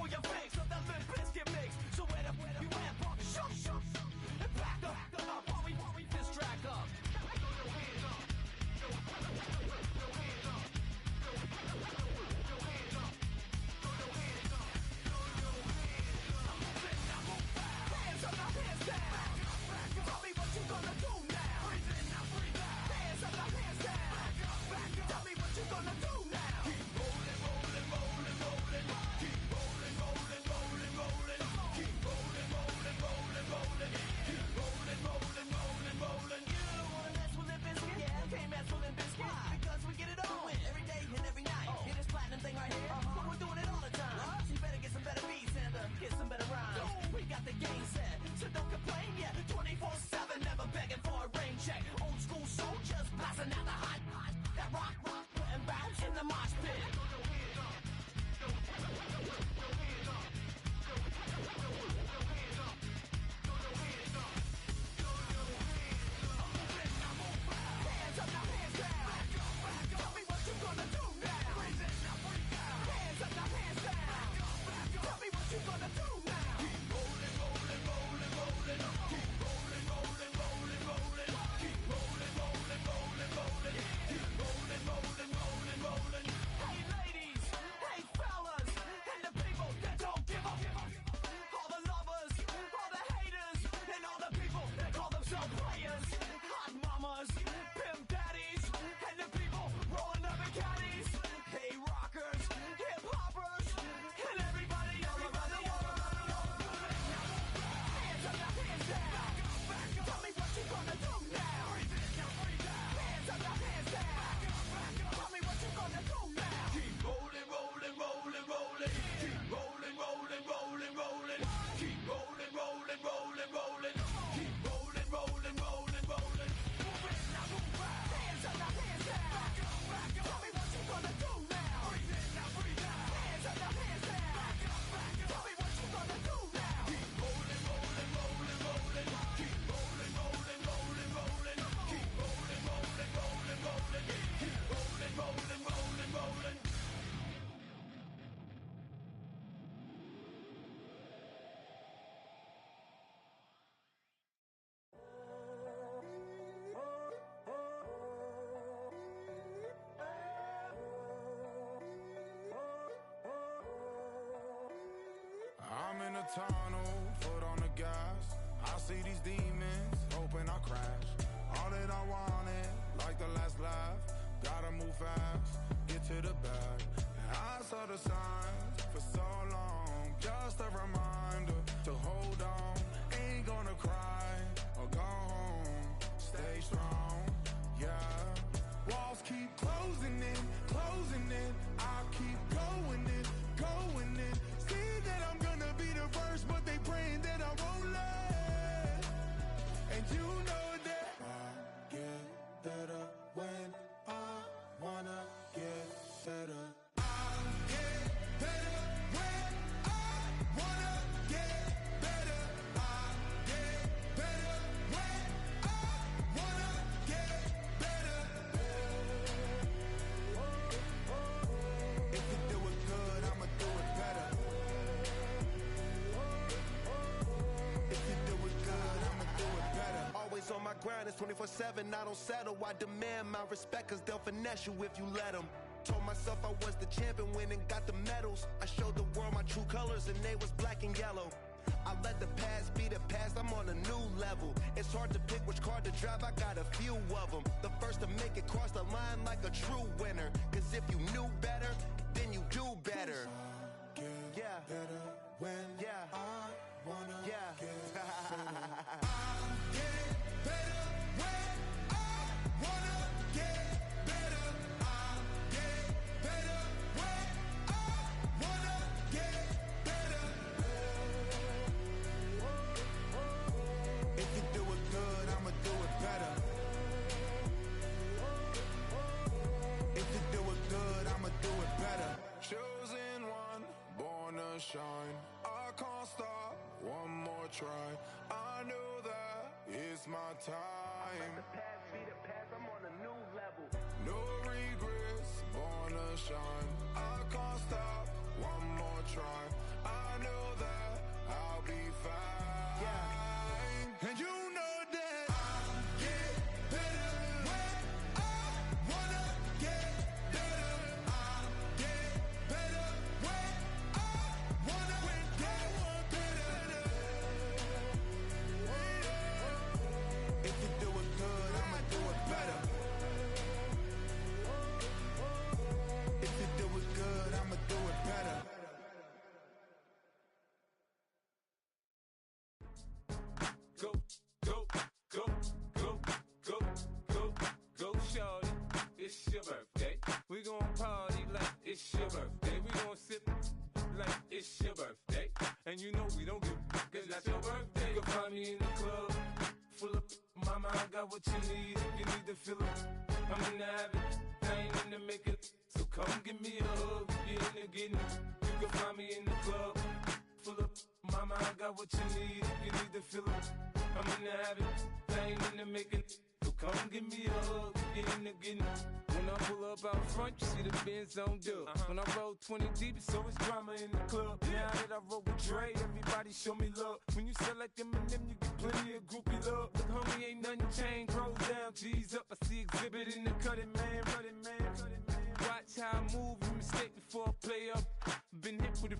for your fix of that Limp Bizkit mix. So where the you at, pump, shook, shook, and back up while we this track up. Hands up, now hands down. Tell me what you gonna do now. Hands up, now hands down. Tell me what you gonna do now. Keep rolling, rolling, rolling, rolling. Keep rolling, rolling, rolling, rolling. Keep rolling, rolling, rolling, rolling. Keep rolling, rolling, rolling, rolling. You don't wanna mess with Limp Bizkit? Yeah, can't mess with Limp Bizkit. Because we get it on every day and every night. Hear this platinum thing right here? But we're doing it all the time. So you better get some better beats and get some better rhymes. We got the game set, so don't complain. Yeah, 24/7, never begging for a rain check. Old school soldiers blasting out the hot, that rock, and bounce in the mosh pit. Hands up, now hands down. Tell me what you gonna do now. Hands up, now hands down. Tell me what you gonna do now. Keep rolling, rolling, rolling, rolling. Keep rolling, rolling, rolling, rolling. Keep rolling, rolling, rolling, rolling. Keep rolling, rolling, rolling, rolling. Hey ladies, hey fellas, and the people that don't give up. All the lovers, all the haters, and all the people that call themselves players. Hot mamas, pimp daddies, and the people rolling up in caddies. Hey rockers, hip hoppers, and everybody all around the world. Hands up, now hands down. Tell me what you gonna do now. Hands up, now hands down. Tell me what you gonna do now. Keep rolling, rolling, rolling, rolling. Keep rolling, rolling, rolling, rolling. Keep rolling, rolling, rolling, rolling. Keep rolling, rolling, rolling, rolling. Move it, now move out. Hands up, now hands down. Tell me what you gonna do now. Hands up, now hands down. Tell me what you gonna do now. Keep rolling, rolling, rolling, rolling. Keep rolling, rolling, rolling, rolling. Keep rolling, rolling, rolling, rolling. Keep rolling, rolling, rolling, rolling.
I'm in a tunnel, foot on the gas. I see these demons, hoping I crash. All that I wanted, like the last laugh. Gotta move fast, get to the bag. And I saw the signs for so long. Just a reminder to hold on. Ain't gonna cry or go home. Stay strong, yeah. Walls keep closing in, closing in. I keep going in, going in. See that I'm gonna be the first, but they praying that I won't let. And you know that I get better when I wanna get better. I get better when I wanna get better. I get better when I wanna get better. If you do it good, I'ma do it better. If you do it good, I'ma do it better.
Always on my grind, it's 24/7, I don't settle. I demand my respect, cause they'll finesse you if you let them. Told myself I was the champion, went and got the medals. I showed the world my true colors and they was black and yellow. I let the past be the past, I'm on a new level. It's hard to pick which car to drive, I got a few of them. The first to make it cross the line like a true winner. Cause if you knew better, then you do better. Yeah.
Better when I wanna
Yeah.
get better. I get better when I wanna get better. I get better when I wanna get better. If you do it good, I'ma do it better. If you do it good, I'ma do it better. Chosen one, born to shine. I can't stop, one more try. I know that it's my time.
The past be the past, I'm on a new level.
No regrets, born to shine. I can't stop, one more try. I it's your birthday. We gon' sip like it's your birthday. And you know we don't give cause that's your birthday. You can find me in the club, full of mama, I got what you need. If you need to fill it, I'm in the habit, I ain't in the making. So come give me a hug, if you're in the getting it. You can find me in the club, full of mama, I got what you need. If you need to fill it, I'm in the habit, I ain't in the making. So come give me a hug, get in the getting. When I pull up out front, you see the Benz on dub. When I roll 20 deep, it's always drama in the club. Now that I roll with Dre, everybody show me love. When you sell like Eminem, you get plenty of groupie love. Look, homie, ain't nothing changed. Roll down, G's up. I see exhibit in the cutting, man. Running, man. Watch how I move, you mistake before I play up. Been hit with a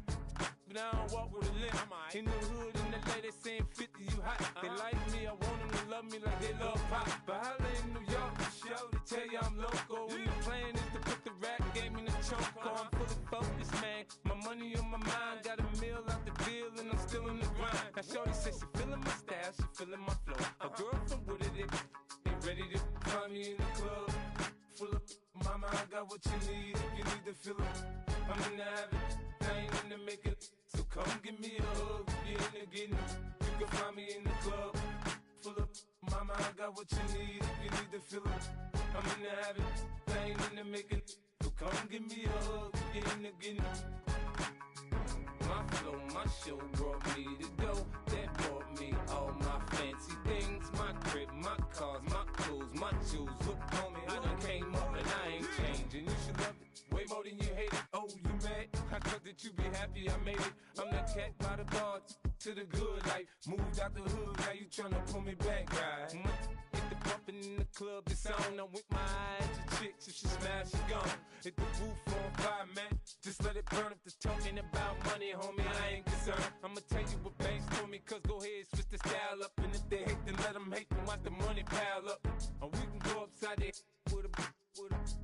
but I don't walk with a limp. In the hood, in the lady saying 50, you hot. They like me, I want them to love me like they love pop. But holla in New York, show to tell you I'm local. When the plan is to put the rap game in the choke. I'm fully focused, man. My money on my mind, got a meal out the deal, and I'm still in the grind. Now shorty says she feeling my style, she feeling my flow. A girl from Wooded, they ready to find me in the club. Full of mama, I got what you need. If you need to fill it, I'm in the habit, I ain't in the making. So come give me a hug, if you're in the getting. You can find me in the club, full of mama, I got what you need. If you need to fill it, I'm in the habit, I ain't in the making. So come give me a hug, if you're in the getting. My flow, my show brought me to go. That brought me all my fancy things. My crib, my cars, my clothes, my shoes. Look, homie, I done came up and I ain't changing. You should love it way more than you hate it. Oh, you mad? I thought that you be happy I made it. I'm that cat by the bar to the good life. Moved out the hood, now you tryna pull me back, right? Hit the bumpin' in the club, it's on. I'm with my eyes to chicks, if she smash, she gone. Hit the roof on fire, man. Just let it burn if the talking about money, homie, I ain't concerned. I'ma tell you what banks told me, cause go ahead, switch the style up. And if they hate, then let them hate, then watch the money pile up. Or we can go upside there with a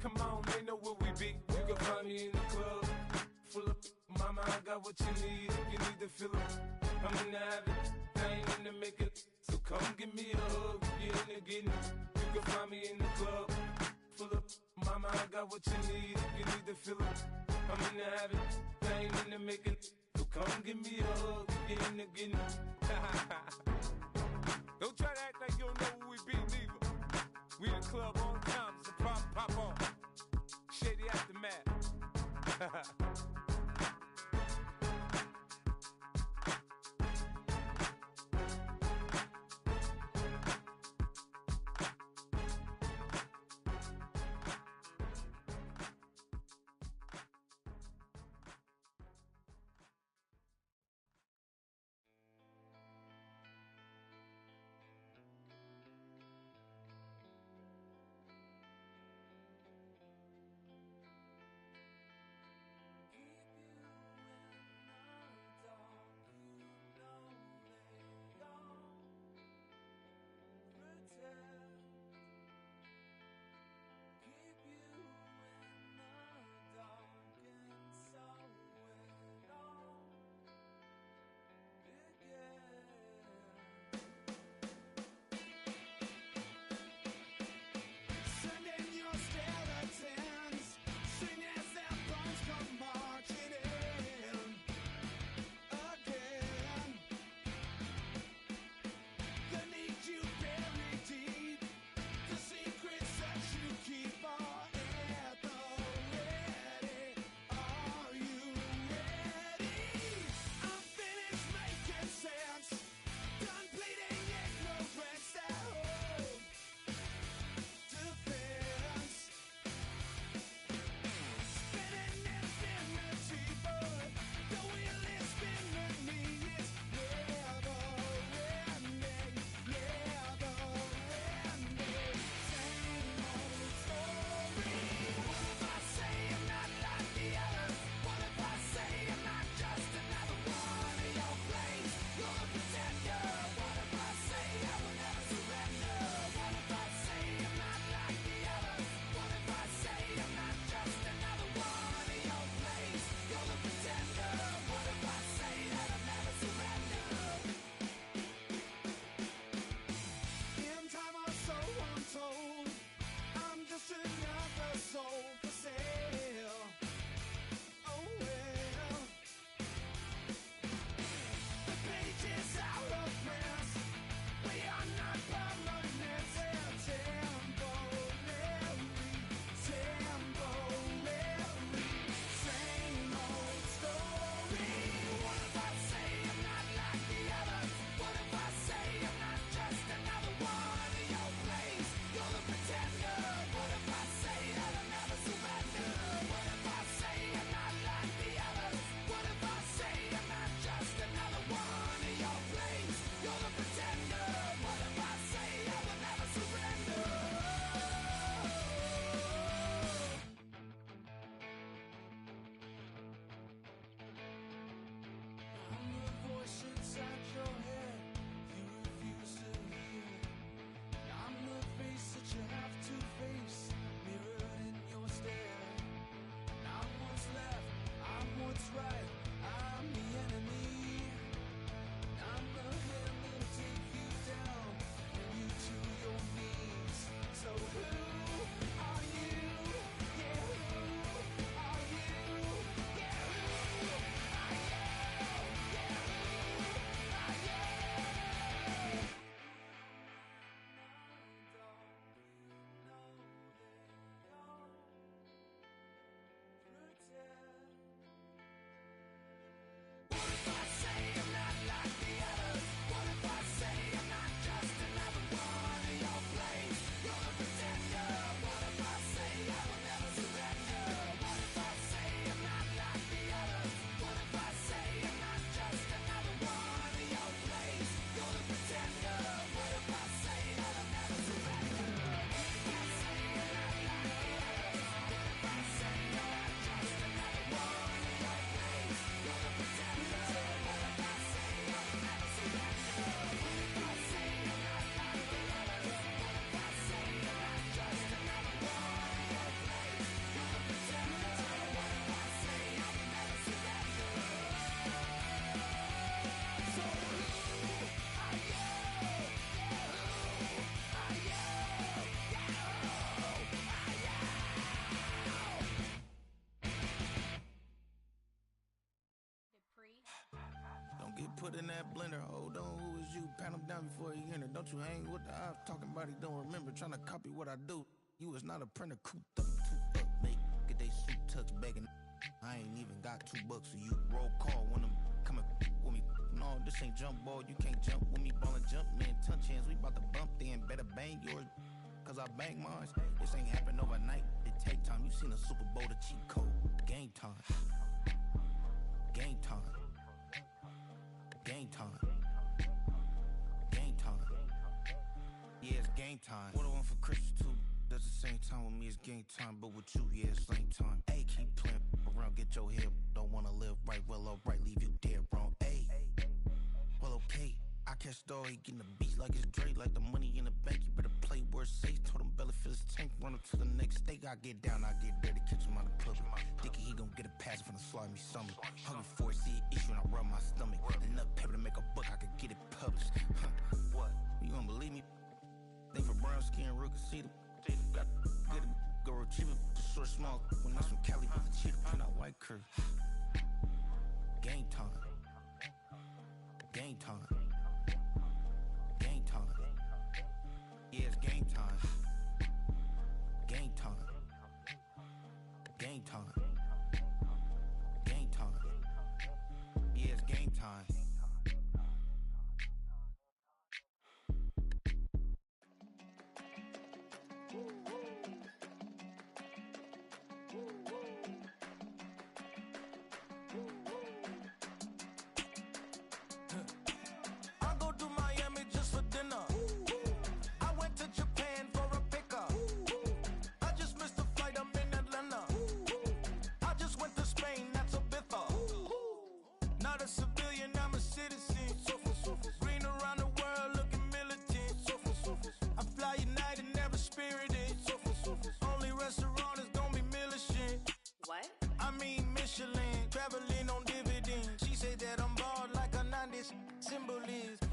come on, they know where we be. You can find me in the club, full of mama, I got what you need. If you need to fill it, I'm in the habit, I ain't in the making. So come give me a hug, if you're in the getting. You can find me in the club, full of mama, I got what you need. If you need to fill it, I'm in the habit, I ain't in the making. So come give me a hug, if you're in the getting. Don't try to act like you don't know where we be, neither. We the club on time, so pop on. Shady Aftermath.
get put in that blender. Hold on, who is you? Pat him down before he enter. Don't you hang with the ops talking about he don't remember. Trying to copy what I do. You was not a printer, cooped up, make get they suit tucks begging. I ain't even got $2, so you roll call when I'm coming with me. No, this ain't jump ball, you can't jump with me. Ballin' jump, man, touch hands, we bout to bump then. Better bang yours, cause I bang mine. This ain't happen overnight, it take time. You seen a Super Bowl, the cheat code. Game time. Game time. Game time. Game time. Yeah, it's game time. What I want for Christmas too. Does the same time with me, it's game time. But with you, yeah, it's same time. Hey, keep playing around, get your head. Don't wanna live right, well, alright, leave you dead wrong. Hey, well, okay. I catch the dog, he getting the beats like it's Dre, like the money in the bank. You better play where it's safe. Told him Bella fill his tank, run him to the next state. I get down, I get dirty, catch him out of public. Thinking he gon' get a pass from the slimy summer. Hungry for it, see an issue and I rub my stomach. Enough paper to make a book, I could get it published. What? You gonna believe me? Think for brown skin, real can see them. Got get it, go retrieve it, short, small. When that's from Cali, with the cheetah print out white curve. Game time. Game time. Game time. Yeah, it's game time. Game time. Game time. Game time. Yeah, it's game time.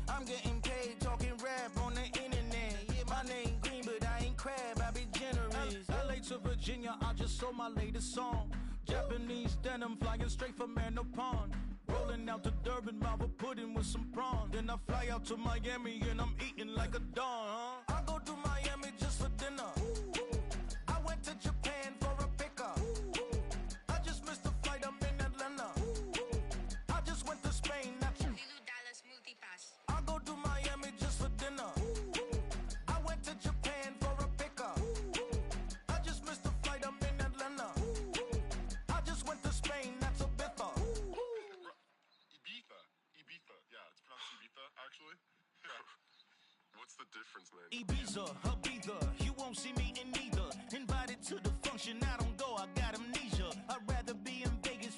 I'm getting paid talking rap on the internet. Yeah, my name green, but I ain't crab, I be generous. LA to Virginia, I just sold my latest song. Japanese denim flying straight from Manapon. Rolling out to Durban, mouth a pudding with some prawn. Then I fly out to Miami and I'm eating like a don. I go to Miami just for dinner. I went to Japan for a pickup. I just missed the flight, I'm in Atlanta. I just went to Spain, not you. I go to Miami just for dinner. I went to Japan for a pickup. I just missed the flight, I'm in Atlanta. I just went to Spain, that's a Ibiza.
Ibiza. Yeah, it's pronounced Ibiza, actually. What's the difference, man?
Ibiza, Ibiza, you won't see me in neither. Invited to the function, I don't go, I got amnesia. I'd rather be in Vegas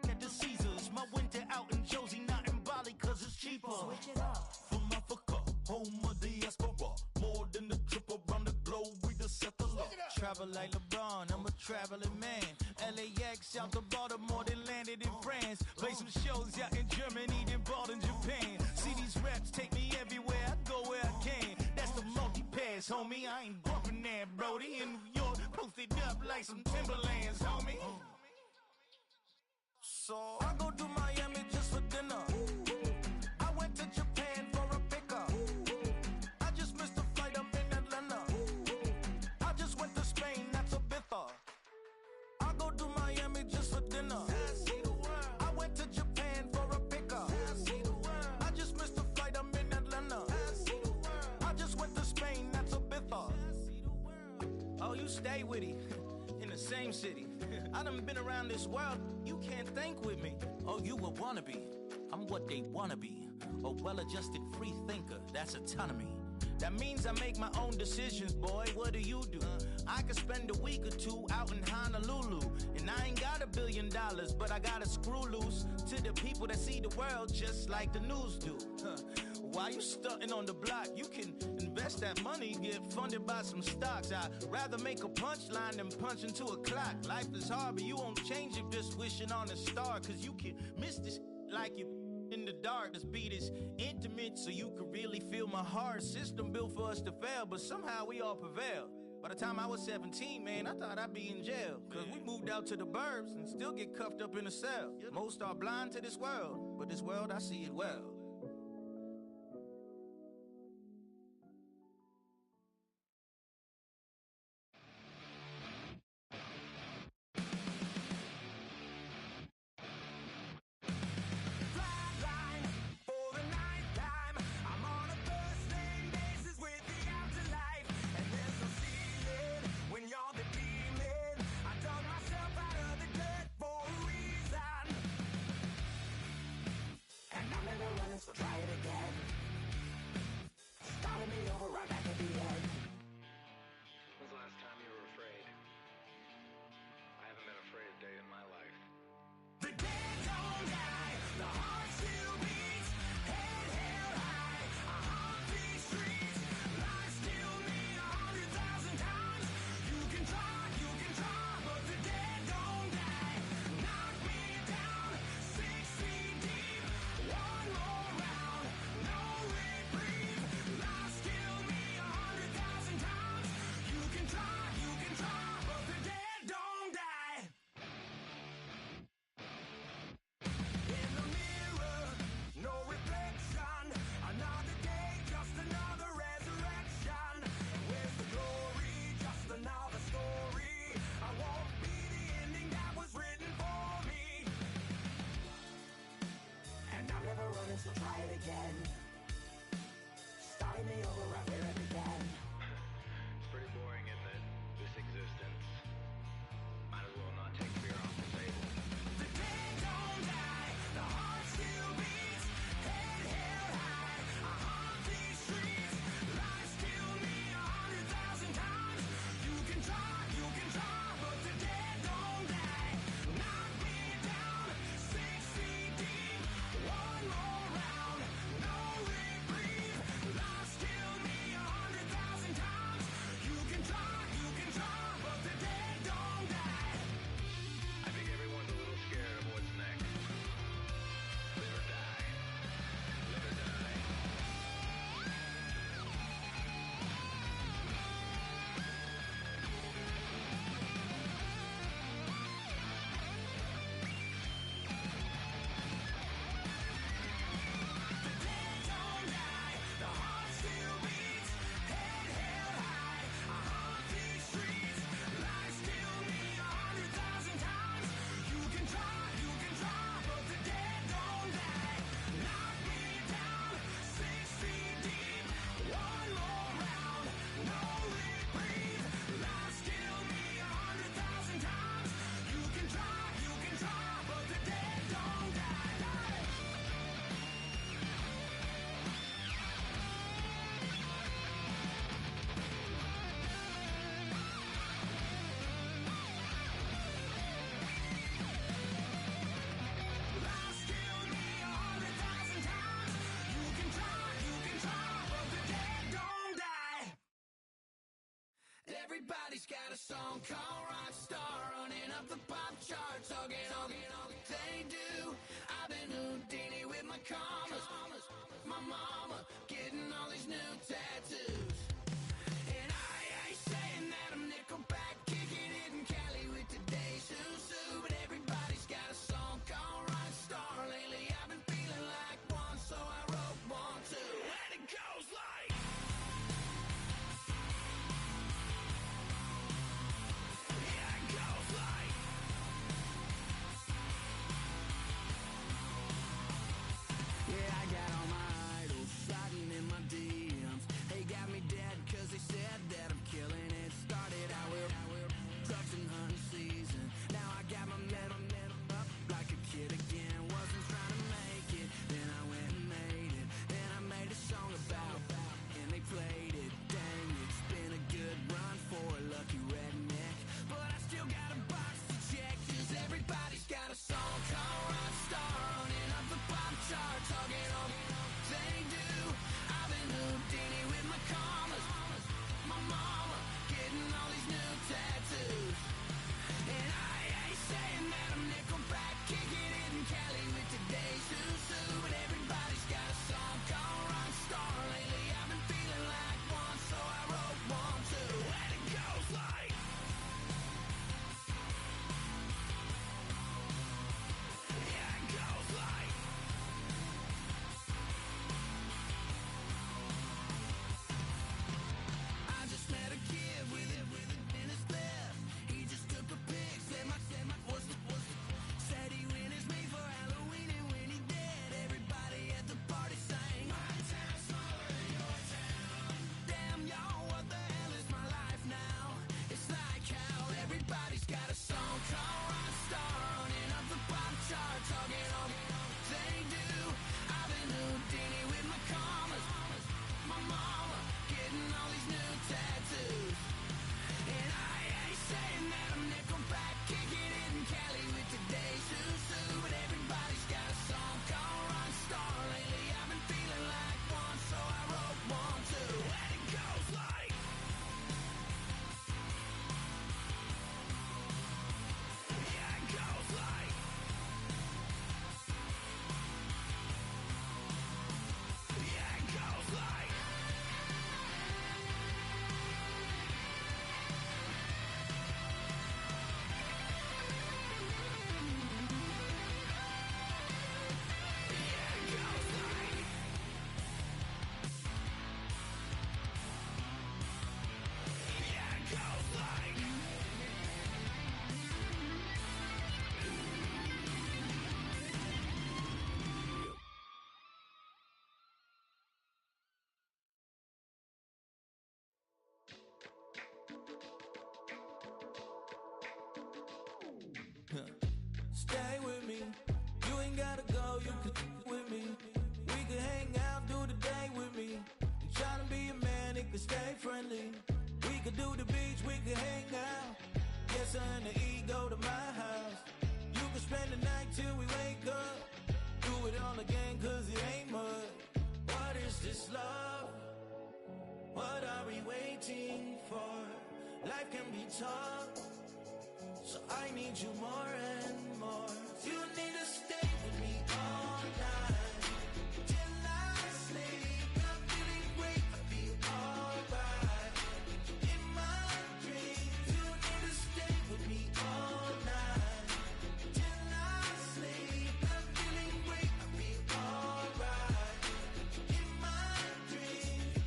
at the Caesars. My winter out in Josie, not in Bali, cause it's cheaper. Switch it up. From Africa, home of the diaspora. More than the trip around the globe, we the settler. Travel like LeBron, I'm a traveling man. LAX out to Baltimore, then landed in France. Play some shows out in Germany, then bought in Japan. See these reps take me everywhere, I go where I can. That's the multi-pass, homie, I ain't bumping that, Brody. In New York, posted up like some Timberlands, homie. So I go to Miami just for dinner. I went to Japan for a pickup. I just missed the flight, I'm in Atlanta. I just went to Spain, that's Ibiza. I go to Miami just for dinner. I went to Japan for a pickup. I just missed the flight, I'm in Atlanta. I just went to Spain, that's Ibiza. Oh, you stay with it. In the same city. I done been around this world, you can't think with me. Oh, you a wannabe, I'm what they wanna be. A well-adjusted free thinker, that's autonomy. That means I make my own decisions, boy, what do? I could spend a week or two out in Honolulu. And I ain't got $1 billion, but I got a screw loose to the people that see the world just like the news do. Why you stunting on the block? You can invest that money, get funded by some stocks. I'd rather make a punchline than punch into a clock. Life is hard, but you won't change it just wishing on a star. Cause you can miss this like you in the dark. This beat is intimate, so you can really feel my heart. System built for us to fail, but somehow we all prevail.
By the time I was 17, man, I thought I'd be in jail. Cause we moved out to the burbs and still get cuffed up in a cell. Most are blind to this world, but this world, I see it well.
So try it again. Starting me over right back at the end.
When's the last time you were afraid? I haven't been afraid a day in my life.
The dead don't die, the heart still beats, head held high, I haunt these streets, life still me 100,000 times. You can try, but the dead don't die. Knock me down 6 feet deep, one more round, no reprieve. Life still me 100,000 times. You can try, but the dead don't die. In the mirror, no reflection. Another day, just another resurrection. Where's the glory? Just another story. I won't be the ending that was written for me. And I'm never running, so try it again. Starting me over right where it began.
It's pretty boring, isn't it? This existence. Might as well not take fear off the table.
The dead don't die, the heart still beats, head held high, I haunt these streets, life still me 100,000 times. You can try, but the dead don't die. Knock me down 6 feet deep, one more round, no reprieve. Life still me 100,000 times. You can try, but the dead don't die.
I think everyone's a little scared of what's next. Live or die. Live or die.
The dead don't die, the heart still beats, head held high, I haunt these streets, life still me 100,000 times. You can try, but the dead don't die. Knock me down 6 feet deep, one more round, no reprieve. Life still me 100,000 times. You can try, but the dead don't die. Life still me 100,000 times. You can try, but the dead don't die. Everybody's got a song called Rockstar, running up the pop charts, hugging all they do. I've been Houdini with my commas, my mama getting all these new tattoos. And I ain't saying that I'm Nickelback, kicking it in Cali with today's who's who, but everybody's got a song called Rockstar. Lately I've been feeling like one, so I wrote one too. And it goes like, yeah, it goes like.
you could with me. We could hang out, do the day with me. I'm trying to be a man that could stay friendly. We could do the beach, we could hang out. Yes, her and the E go to my house. You could spend the night till we wake up. Do it all again, cause it ain't mud. What is this love? What are we waiting for? Life can be tough, so I need you more and more. You need to stay with me all night till I sleep. I'm feeling great, I feel alright. In my dreams, you need to stay with me all night till I sleep. I'm feeling great, I feel alright. In my dreams.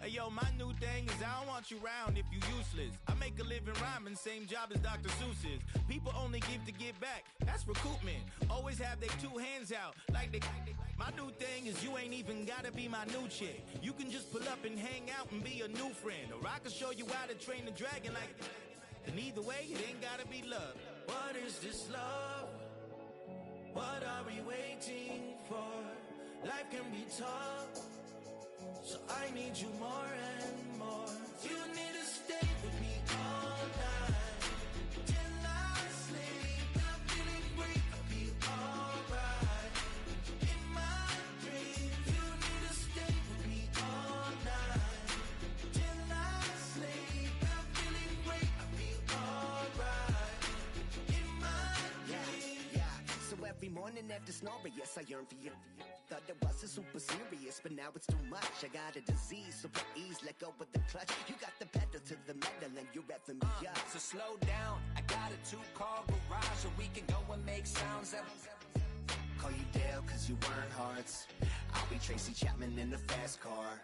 Hey yo, my new thing is I don't want you round if you useless. I make a living rhyming, same job as Dr. Seuss's. People only give to give back, that's recoupment. Always have their two hands out, like they. My new thing is you ain't even gotta be my new chick. You can just pull up and hang out and be a new friend. Or I can show you how to train the dragon like. And either way, it ain't gotta be love. What is this love? What are we waiting for? Life can be tough, so I need you more and more. You need to stay with me all night till I sleep. I'm feeling great, I feel alright. In my dreams, you need to stay with me all night till I sleep. I'm feeling great, I feel alright. In my dreams.
Yeah. So every morning after snoring, yes, I yearn for you. Thought it wasn't super serious, but now it's too much. I got a disease, so please let go with the clutch. You got the pedal to the metal and you're revving me up.
So slow down, I got a 2-car garage, so we can go and make sounds that.
Call you Dale, cause you weren't hearts. I'll be Tracy Chapman in the fast car.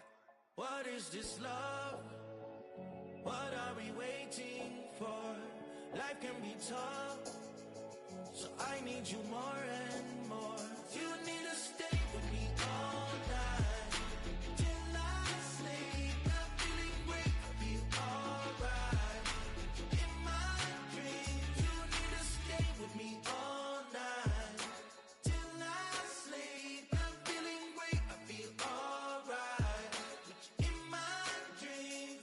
What is this love? What are we waiting for? Life can be tough, so I need you more and more. You need to stay with me all night till I sleep. I'm feeling great, I feel alright. In my dreams, you need to stay with me all night till I sleep. I'm feeling great, I feel alright. In my dreams.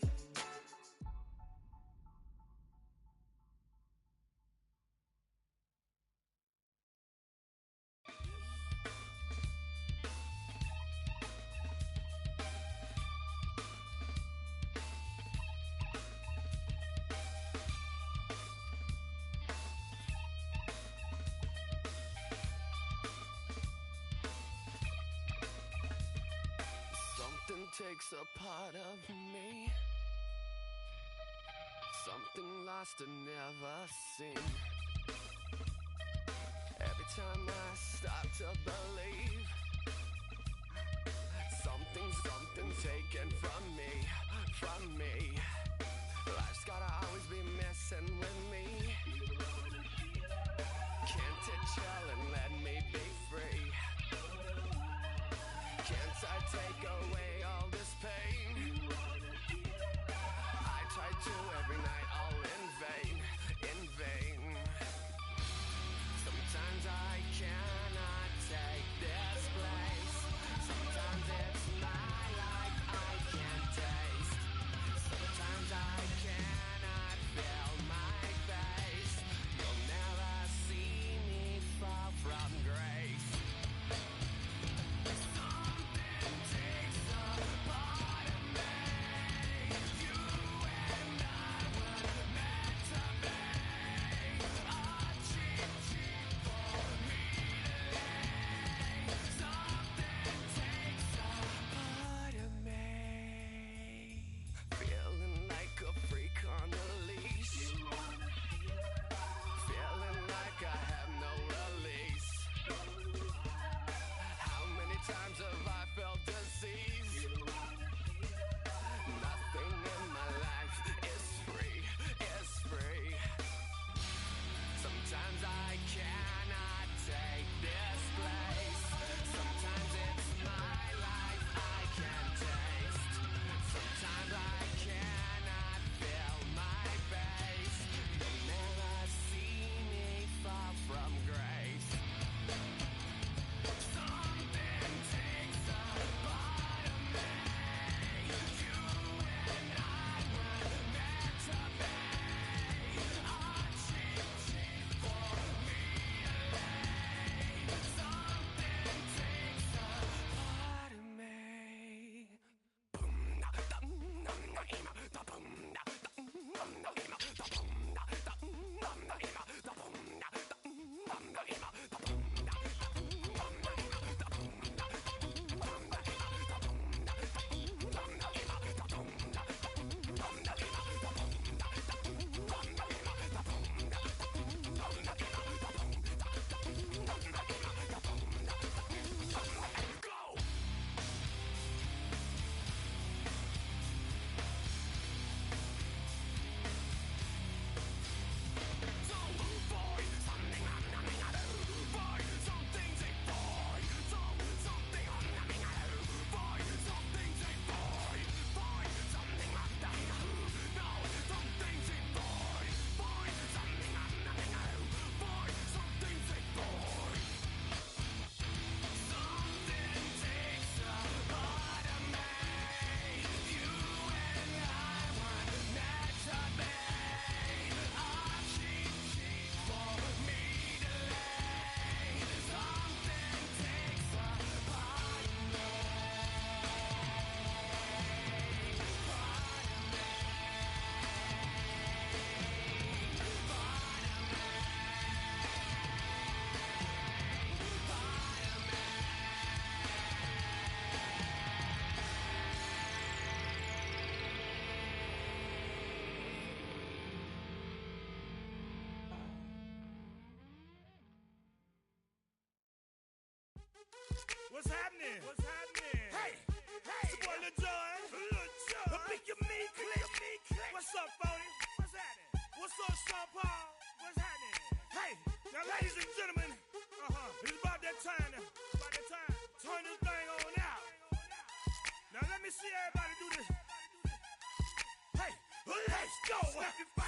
Something takes a part of me, something lost and never seen. Every time I start to believe, something taken from me. Life's gotta always be messing with me. Can't it chill and let me be free? Can't I take away all this pain? I try to every night, all in vain. Sometimes I cannot take this place. Sometimes it's my life I can't taste. Sometimes I cannot feel my
What's happening? What's happening? Hey, it's your boy Lil Jon. Pick your meat click. What's up, Phony? What's happening? What's up, Sean Paul? What's happening? Hey, now ladies and gentlemen, it's about that time. Turn this thing on out. Now let me see everybody do this. Hey, let's go.